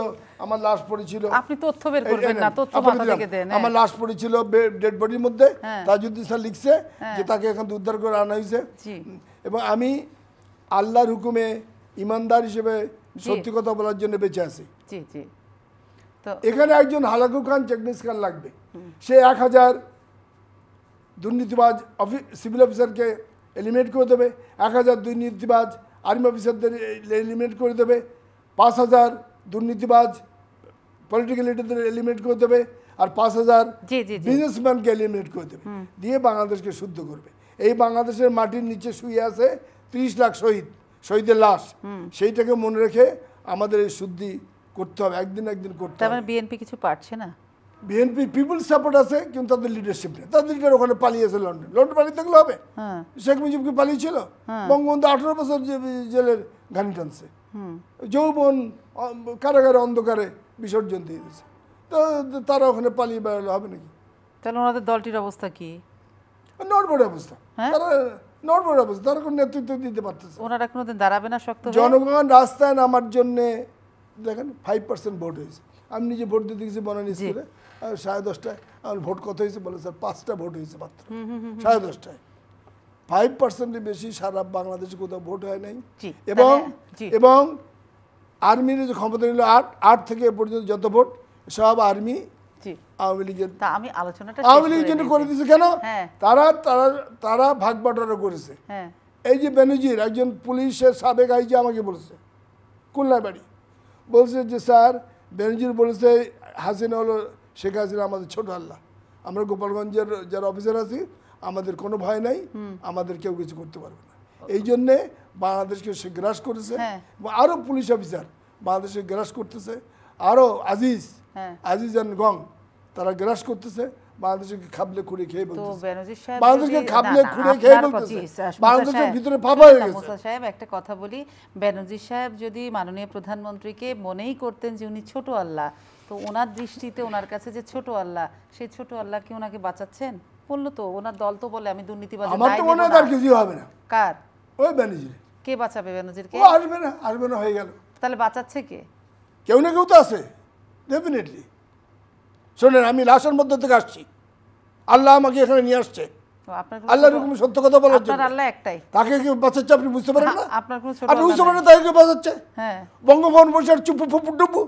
আপনি তথ্য বের করবেন না, তথ্য মাথা থেকে দেন। আমার লাশ পড়েছিল ডেড বডির মধ্যে, তাজউদ্দিন স্যার লিখছে যে তাকে এখান থেকে উদ্ধার করে আনা হয়েছে। এবং আমি আল্লাহর হুকুমে ইমানদার হিসেবে সত্যি কথা বলার জন্য বেঁচে আছি। এখানে একজন হালাকু খান চেকনিস খান লাগবে, সে 1000 দুর্নীতিবাজ সিভিল অফিসারকে এলিমিনেট করে দেবে, 1000 দুর্নীতিবাজ আর্মি অফিসারদের এলিমিনেট করে দেবে, 5000 দুর্নীতিবাজ পলিটিক্যাল লিডারদের এলিমিনেট করে দেবে, আর 5000 বিজনেসম্যানকে এলিমিনেট করে দেবে, দিয়ে বাংলাদেশকে শুদ্ধ করবে। এই বাংলাদেশের মাটির নিচে শুয়ে আছে 30 লাখ শহীদের লাশ, সেইটাকে মনে রেখে আমাদের এই শুদ্ধি করতে হবে, একদিন করতে হবে। বিএনপি কিছু পারছে না। বিএনপি পিপুল সাপোর্ট আছে, কিন্তু তাদের লিডারশিপ নেই। তাদের লিডার ওখানে পালিয়েছে লন্ডন পালিয়ে থাকলে হবে? শেখ মুজিবকে পালিয়েছিল, বঙ্গবন্ধু 18 বছর জেলের ঘানি টানছে, যৌবন কারাগারে অন্ধকারে বিসর্জন দিয়ে দিয়েছে। তো তারা ওখানে পালিয়ে বেড়ালে হবে নাকি? তাহলে ওনাদের দলটির অবস্থা কি? নড়বড়ে অবস্থা, তারা কোনো নেতৃত্ব দিতে পারতেছে। ওনারা কোনোদিন দাঁড়াবে না শক্ত? জনগণ রাস্তায় নামার জন্যে দেখেন 5% ভোট হয়েছে। আমি নিজে ভোট দিতে গেছি বনানী স্কুলে, 10:30টায়। আমার ভোট কত হয়েছে বলে, স্যার 5টা ভোট হয়েছে মাত্র 10:30টায়। 5%-এর বেশি সারা বাংলাদেশে কোথাও ভোট হয় নাই। এবং আর্মির যে ক্ষমতা নিল 8 থেকে এ পর্যন্ত যত ভোট সব আর্মি আওয়ামী লীগের জন্য করে দিয়েছে। কেন? তারা ভাগ বাটোয়ারা করেছে। এই যে বেনজির একজন পুলিশের সাবেক আইজি আমাকে বলেছে, খুলনার বাড়ি, বলছে যে স্যার বেনজির বলেছে হাসিনা হলো শেখ হাসিনা আমাদের ছোট আল্লাহ, আমরা গোপালগঞ্জের যারা অফিসার আছি আমাদের কোনো ভয় নাই, আমাদের কেউ কিছু করতে পারবে না। এই জন্যে বাংলাদেশকে সে গ্রাস করেছে, আরও পুলিশ অফিসার বাংলাদেশে গ্রাস করতেছে, আরও আজিজ অ্যান্ড গং তারা গ্রাস করতেছে, বাংলাদেশকে খাবলে খুঁড়ে খেয়ে বলতেছে, বাংলাদেশকে খাবলে খুঁড়ে খেয়ে বলতেছে, বাংলাদেশের ভিতরে ফাঁপা হয়ে গেছে। মুসা সাহেব, একটা কথা বলি, বেনজির সাহেব যদি মাননীয় প্রধানমন্ত্রীকে মনেই করতেন যে উনি ছোট আল্লাহ, তো ওনার দৃষ্টিতে ওনার কাছে যে ছোট আল্লাহ, সেই ছোট আল্লাহ কি ওনাকে বাঁচাচ্ছেন? বললো তো, ওনার দল তো বলে আমি দুর্নীতিবাজ। আমার তো মনে হয় তার কিছু হবে না। কার? ওই বেনজির। কে বাঁচাবে বেনজিরকে? ও আসবে না হয়ে গেল। তাহলে বাঁচাচ্ছে কে? কেউ না কেউ তো আছে, ডেফিনেটলি। শোনেন, আমি লাশের মধ্যে থেকে আসছি, আল্লাহ আমাকে এখানে নিয়ে আসছে, আল্লাহর হুকুমে সত্য কথা বলার জন্য। আল্লাহ একটাই, তাকে কি বাঁচাচ্ছে আপনি বুঝতে পারেন না? আপনি বুঝতে পারেন না তাকে কি বাঁচাচ্ছে? বঙ্গভবন বসে চুপ ডুবু,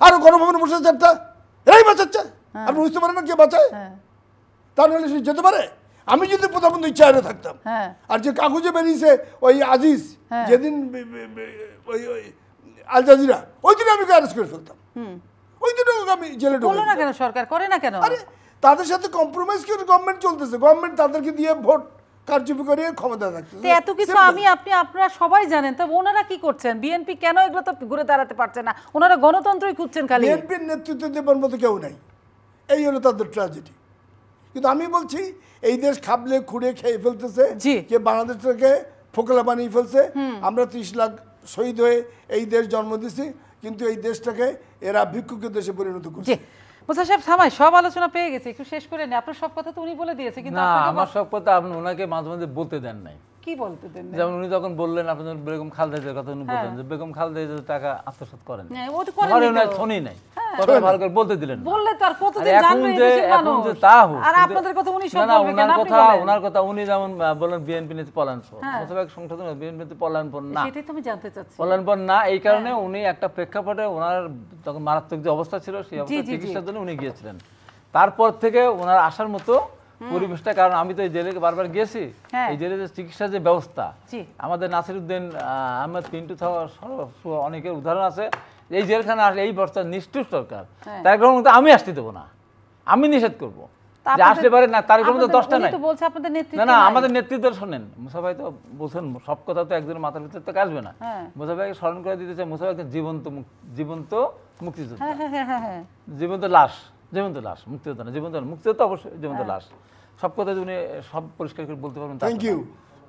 আরো গণভবন বসে চারটা, এরাই বাঁচাচ্ছে। আপনি বুঝতে পারেন না কে বাঁচায়? তা নাহলে সে যেতে পারে। আমি যদি প্রধানমন্ত্রী চেয়ারে থাকতাম, আর যে কাগজে বেরিয়েছে ওই আজিজ যেদিন ওই আল জাজিরা, ওই দিন আমি অ্যারেস্ট করে ফেলতাম, ওই দিন আমি জেলে ঢুকবো না। কেন সরকার করে না? কেন? আরে তাদের সাথে কম্প্রোমাইজ করে গভর্নমেন্ট চলতেছে, গভর্নমেন্ট তাদেরকে দিয়ে ভোট কারচুপি করে ক্ষমতা রাখতেছে। এত কিছু আপনারা সবাই জানেন, তবে ওনারা কি করছেন? বিএনপি কেন এগুলো তো ঘুরে দাঁড়াতে পারছে না? ওনারা গণতন্ত্রই খুঁজছেন খালি। বিএনপির নেতৃত্ব দেবার মতো কেউ নাই, এই হলো তাদের ট্র্যাজেডি। কিন্তু আমি বলছি এই দেশ খাবলে খুঁড়ে খেয়ে ফেলতেছে, যে বাংলাদেশ থেকে ফোকলা বানিয়ে ফেলছে। আমরা 30 লাখ শহীদ হয়ে এই দেশ জন্ম দিছি, কিন্তু এই দেশটাকে এরা ভিক্ষুকের দেশে পরিণত করছে। মুসা সাহেব সামাই সব আলোচনা পেয়ে গেছে, একটু শেষ করে নেই। আপনার সব কথা তো উনি বলে দিয়েছে, কিন্তু না আপনাকে আমার সব কথা আপনি ওনাকে মাঝে মাঝে বলতে দেন নাই। কি বলতে দেন? যেমন উনি তখন বললেন আপনাদের বেগম খালেদা জিয়ার কথা, উনি বললেন যে বেগম খালেদা জিয়া টাকা আত্মসাৎ করেন, হ্যাঁ, ও তো করেনি ঘরে তো। ওনার শোনেই নাই, কথা ভালো করে বলতে দিলেন না। বললে তো আর কতদিন আর এখন জানবে এই যে দেশের এখন মানুষ? যে তা হোক, আর কিন্তু- আপনাদের কথা উনি সব না, না, বলবে কেন? আপনি বলেন। ওনার কথা উনি যেমন বলেন বিএনপি নীতি পলায়নপর, মোতাবেক সংশোধন বিএনপি নীতি পলায়নপর না, সেটাই তো আমি জানতে চাচ্ছি। পলায়নপর না। এই কারণে উনি একটা প্রেক্ষাপটে ওনার তখন মারাত্মক যে অবস্থা ছিল সেই অবস্থা জি, জি। চিকিৎসার জন্য উনি গিয়েছিলেন। তারপর থেকে ওনার আসার মতো পরিবেশটা, কারণ আমি তো এই জেলে বারবার গিয়েছি, হ্যাঁ। এই জেলে যে চিকিৎসার যে ব্যবস্থা, জি। আমাদের নাসিরউদ্দিন আহমেদ পিন্টু অনেকের উদাহরণ আছে, এই জেলখানা আসলে এই বর্ষা নিষ্ঠুর সরকার, হ্যাঁ। তার কারণ আমি আসতে দেবো না, আমি নিষেধ করবো তা যে আপনাদের- আসলে পারে না, তার কারণ তো 10টা উনি নাই। তো বলছে আপনাদের না নেতৃত্ব না, নাই। আমাদের নেতৃত্ব শোনেন, মুসা ভাই তো বলছেন সব কথা তো একজনের মাথার ভিতরে তো আসবে না। হ্যাঁ। মুসা ভাইকে স্মরণ করে দিতে চাই, মুসা ভাই একজন জীবন্ত মুক্তিযোদ্ধা, হ্যাঁ হ্যাঁ হ্যাঁ হ্যাঁ। জীবন্ত লাশ, মুক্তিযোদ্ধা না, মুক্তিযোদ্ধা অবশ্যই জীবন্ত লাশ। সব কথা উনি সব পরিষ্কার করে বলতে পারবেন তা থ্যাংক না। ইউ।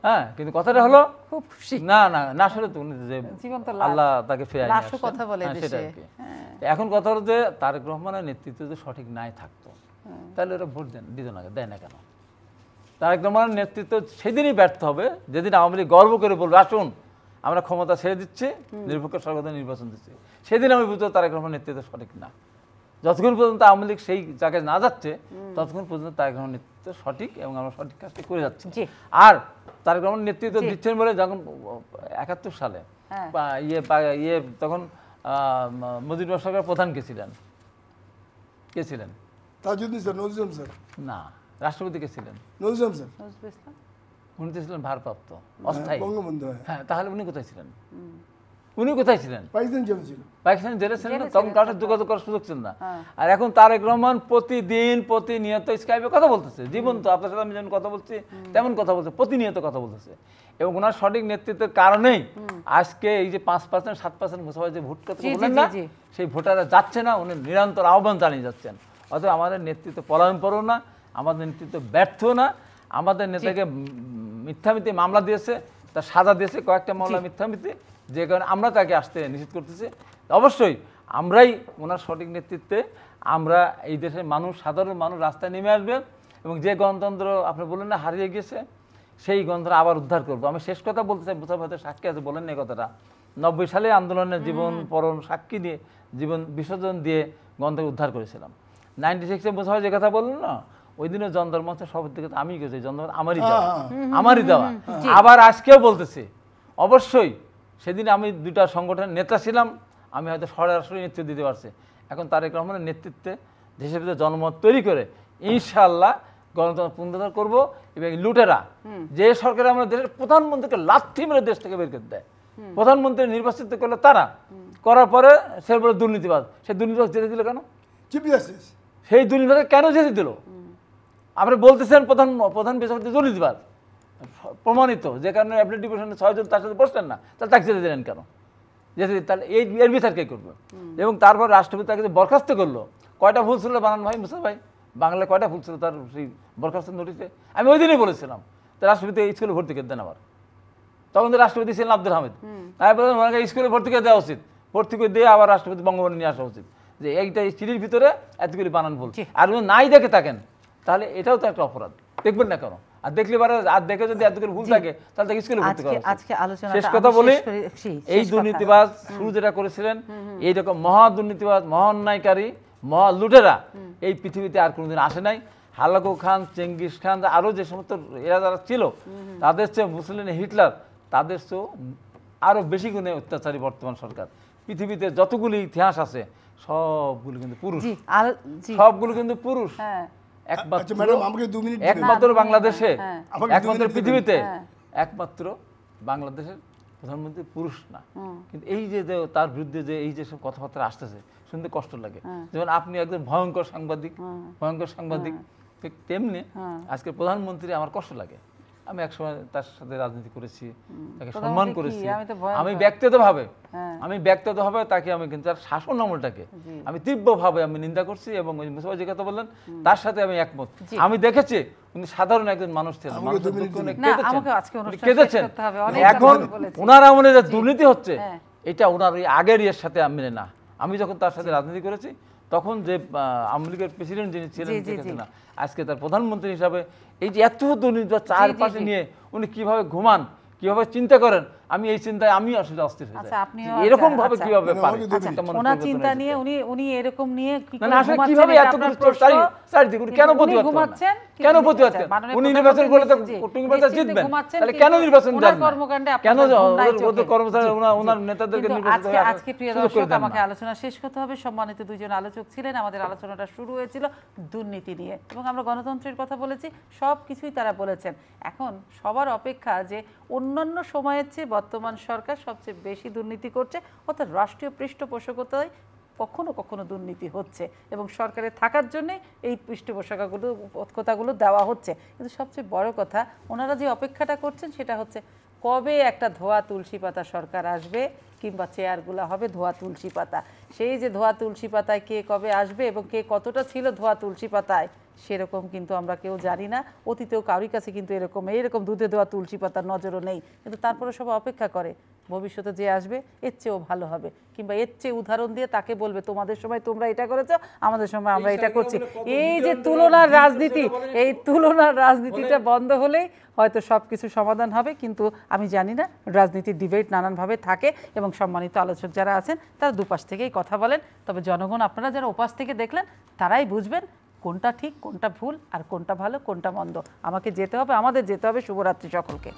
হ্যাঁ, কিন্তু কথাটা হলো খুব খুশি। না না না, আসলে তো উনি যে জীবন্ত লাশ। আল্লাহ তাকে ফিরে নিয়ে লাশও আসছেন। কথা বলে হ্যাঁ, সেটা দেশে। আর কি। এখন কথা হলো যে তারেক রহমানের নেতৃত্ব যদি সঠিক নাই থাকতো, তাহলে ওরা ভোট দিত না, দেয় না কেন? তারেক রহমানের নেতৃত্ব সেদিনই ব্যর্থ হবে যেদিন আওয়ামী লীগ গর্ব করে বলবে আসুন আমরা ক্ষমতা ছেড়ে দিচ্ছি, নিরপেক্ষ সরকার নির্বাচন দিচ্ছি, সেদিন আমি বুঝতে তারেক রহমানের নেতৃত্ব সঠিক না। যতক্ষণ পর্যন্ত আওয়ামী লীগ সেই জায়গায় না যাচ্ছে, ততক্ষণ পর্যন্ত তারেক রহমানের নেতৃত্ব সঠিক এবং আমরা সঠিক কাজটি করে যাচ্ছি। জি। আর তারেক রহমান নেতৃত্ব দিচ্ছেন বলে যখন 71 সালে হ্যাঁ। ইয়ে তখন মুজিবুর সরকার প্রধান কে ছিলেন? তাজউদ্দিন স্যার, নজরুল স্যার, না, রাষ্ট্রপতি কে ছিলেন? নজরুল স্যার, নজরুল ইসলাম। উনি তো ছিলেন ভারপ্রাপ্ত অস্থায়ী। বঙ্গবন্ধু, হ্যাঁ, তাহলে উনি কোথায় ছিলেন? উনি কোথায় ছিলেন? পাকিস্তান জেল ছিল। পাকিস্তান জেলে ছিলেন না, তখন কারোর যোগাযোগ করার সুযোগ ছিল না। হ্যাঁ। আর এখন তারেক রহমান প্রতিনিয়ত স্কাইপে কথা বলতেছে, জীবন্ত আপনার সাথে আমি যেমন কথা বলছি তেমন কথা বলছে, প্রতিনিয়ত কথা বলতেছে। এবং ওনার সঠিক নেতৃত্বের কারণেই আজকে এই যে 5%, 7% মুসাফা যে ভোট কথা জি, জি, বললেন না, জি, জি। সেই ভোটাররা যাচ্ছে না, উনি নিরন্তর আহ্বান চালিয়ে যাচ্ছেন। অথবা আমাদের নেতৃত্ব পলায়নপরও না, আমাদের নেতৃত্ব ব্যর্থ না, আমাদের নেতাকে মিথ্যামিথ্যে মামলা দিয়েছে, তার সাজা দিয়েছে কয়েকটা মামলা মিথ্যামিথ্যে, যে কারণে আমরা তাকে আসতে নিষেধ করতেছি। অবশ্যই আমরাই ওনার সঠিক নেতৃত্বে আমরা এই দেশের মানুষ, সাধারণ মানুষ রাস্তায় নেমে আসবে এবং যে গণতন্ত্র আপনি বললেন না হারিয়ে গেছে, সেই গণতন্ত্র আবার উদ্ধার করবো। আমি শেষ কথা বলতে চাই, মুসাফা হয়তো সাক্ষী আছে, বলেন না এই কথাটা, 90 সালে আন্দোলনের জীবন পরণ সাক্ষী দিয়ে জীবন বিসর্জন দিয়ে গণতন্ত্র উদ্ধার করেছিলাম। 96-এ মুসাফা যে কথা বললেন না, ওই দিনে জনতার মঞ্চে সবার দিকে আমি গেছি, জনতা আমারই দেওয়া, আমারই দেওয়া। আবার আজকেও বলতেছি, অবশ্যই সেদিন আমি 2টা সংগঠনের নেতা ছিলাম, আমি হয়তো সরাসরি নেতৃত্ব দিতে পারছি। এখন তারেক রহমানের নেতৃত্বে দেশের ভিতরে জনমত তৈরি করে ইনশাআল্লাহ গণতন্ত্র পুনরুদ্ধার করবো। এবং লুটেরা যে সরকার আমাদের দেশের প্রধানমন্ত্রীকে লাথি মেরে দেশ থেকে বের করে দেয়, প্রধানমন্ত্রী নির্বাচিত করলো তারা, করার পরে সে বলে দুর্নীতিবাদ, সেই দুর্নীতিবাদ যেতে দিল কেন? চিফ জাস্টিস সেই দুর্নীতিবাদ কেন যেতে দিল? আপনি বলতেছেন প্রধান বিচারপতি দুর্নীতিবাদ প্রমাণিত, যে কারণে অ্যাপিলেট ডিভিশনে 6 জন তার সাথে বসলেন না, তাহলে তাকে যেতে দিলেন কেন? যেতে তাহলে এর বিচার কে করবে? এবং তারপর রাষ্ট্রপতি তাকে যে বরখাস্ত করলো, কয়টা ভুল ছিল বানান ভাই, মুসা ভাই, বাংলায় কয়টা ভুল ছিল তার সেই বরখাস্ত নোটিশে? আমি ওই দিনই বলেছিলাম তো রাষ্ট্রপতি স্কুলে ভর্তি করে দেন। আবার তখন তো রাষ্ট্রপতি ছিলেন আব্দুল হামিদ, আমি বললাম ওনাকে স্কুলে ভর্তি করে দেওয়া উচিত, ভর্তি করে দিয়ে আবার রাষ্ট্রপতি বঙ্গবন্ধু নিয়ে আসা উচিত, যে এইটা চিঠির ভিতরে এতগুলি বানান ভুল। আর উনি নাই দেখে থাকেন তাহলে এটাও তো একটা অপরাধ, দেখবেন না কেন? আর দেখলে পারে, আর দেখে যদি এতগুলি ভুল থাকে তাহলে তাকে স্কুলে ভর্তি করা আজকে আলোচনা শেষ কথা বলি, এই দুর্নীতিবাজ শুরু যেটা করেছিলেন, এইরকম মহা দুর্নীতিবাজ, মহা অন্যায়কারী, মহা লুটেরা এই পৃথিবীতে আর কোনোদিন আসে নাই। হালাকু খান, চেঙ্গিস খান, আরও যে সমস্ত এরা যারা ছিল, তাদের চেয়ে মুসলিম হিটলার, তাদের চেয়েও আরও বেশি গুণে অত্যাচারী বর্তমান সরকার। পৃথিবীতে যতগুলি ইতিহাস আছে সবগুলো কিন্তু পুরুষ, সবগুলো কিন্তু পুরুষ। একমাত্র বাংলাদেশে, একমাত্র পৃথিবীতে, একমাত্র বাংলাদেশের প্রধানমন্ত্রী পুরুষ না। কিন্তু এই যে তার বিরুদ্ধে যে এই যে সব কথাবার্তা আসতেছে, শুনতে কষ্ট লাগে। যেমন আপনি একজন ভয়ঙ্কর সাংবাদিক, ঠিক তেমনি আজকে প্রধানমন্ত্রী আমার কষ্ট লাগে। আমি একসময় তার সাথে রাজনীতি করেছি, তাকে সম্মান করেছি। আমি ব্যক্তিগতভাবে তাকে আমি কিন্তু তার শাসন আমলটাকে আমি তীব্রভাবে আমি নিন্দা করছি এবং মুসাফা যে কথা বললেন তার সাথে আমি একমত। আমি দেখেছি উনি সাধারণ একজন মানুষ ছিলেন, কেঁদেছেন। এখন ওনার আমলে যে দুর্নীতি হচ্ছে, এটা ওনার ওই আগের ইয়ের সাথে মেনে না। আমি যখন তার সাথে রাজনীতি করেছি তখন যে আওয়ামী লীগের প্রেসিডেন্ট যিনি ছিলেন জি, জি, শেখ জি। হাসিনা, আজকে তার প্রধানমন্ত্রী হিসাবে এই যে এত দুর্নীতি চারপাশে নিয়ে উনি কিভাবে ঘুমান, কিভাবে চিন্তা করেন, আমি এই চিন্তায় আমি আসলে অস্থির হয়ে আচ্ছা, যাই। আপনিও এরকম ভাবে আচ্ছা, কিভাবে মানে পারে উনি দুর্নীতি। একটা মানুষ ওনার পরিবর্তন চিন্তা হয়ে নিয়ে যেতে? উনি এরকম নিয়ে কি না, করে না, আসলে ঘুমাচ্ছেন কিভাবে এটা এত আপনার কিছু প্রশ্ন। চারিদিকে উনি কেন কিন্তু উনি প্রতিবাদ করেন না? ঘুমাচ্ছেন, কেন কিন্তু প্রতিবাদ আচ্ছা, করেন? মাননীয় উনি নির্বাচন করলে তো প্রধানমন্ত্রী নির্বাচন নিশ্চিন্তে জিতবেন, ঘুমাচ্ছেন, তাহলে কিন্তু কেন নির্বাচন ওনার যান না? কর্মকাণ্ডে কেন আপনাদের ঘুম নাই ওদের চোখে। কর্মচারী জি, ওনার জি। নেতাদেরকে কিন্তু নির্বাচিত হয়ে আজকে প্রিয় সুযোগ করে দর্শক, দেন আমাকে না? আলোচনা শেষ করতে হবে। সম্মানিত দুইজন আলোচক ছিলেন, আমাদের আলোচনাটা শুরু হয়েছিল দুর্নীতি নিয়ে এবং আমরা গণতন্ত্রের কথা বলেছি, সব কিছুই তারা বলেছেন। এখন সবার অপেক্ষা যে অন্যান্য সময়ের চেয়ে বর্তমান সরকার সবচেয়ে বেশি দুর্নীতি করছে, অর্থাৎ রাষ্ট্রীয় পৃষ্ঠপোষকতায় কখনো কখনো দুর্নীতি হচ্ছে এবং সরকারে থাকার জন্যে এই পৃষ্ঠপোষকতাগুলো দেওয়া হচ্ছে। কিন্তু সবচেয়ে বড় কথা, ওনারা যে অপেক্ষাটা করছেন সেটা হচ্ছে কবে একটা ধোয়া তুলসী পাতা সরকার আসবে কিংবা চেয়ারগুলো হবে ধোয়া তুলসী পাতা। সেই যে ধোয়া তুলসী পাতায় কে কবে আসবে এবং কে কতটা ছিল ধোয়া তুলসী পাতায় সেরকম কিন্তু আমরা কেউ জানি না। অতীতেও কারোর কাছে কিন্তু এইরকম দুধে ধোয়া তুলসী পাতার নজরও নেই, কিন্তু তারপরে সবাই অপেক্ষা করে ভবিষ্যতে যে আসবে এর চেয়েও ভালো হবে কিংবা এর চেয়ে উদাহরণ দিয়ে তাকে বলবে তোমাদের সময় তোমরা এটা করেছো, আমাদের সময় আমরা এটা করছি। এই যে তুলনার রাজনীতি, এই তুলনার রাজনীতিটা বন্ধ হলেই হয়তো সব কিছু সমাধান হবে। কিন্তু আমি জানি না, রাজনীতির ডিবেট নানানভাবে থাকে এবং সম্মানিত আলোচক যারা আছেন তারা দুপাশ থেকেই কথা বলেন। তবে জনগণ, আপনারা যারা ওপাশ থেকে দেখলেন তারাই বুঝবেন কোনটা ঠিক, কোনটা ভুল, আর কোনটা ভালো, কোনটা মন্দ। আমাকে যেতে হবে, আমাদের যেতে হবে। শুভরাত্রি সকলকে।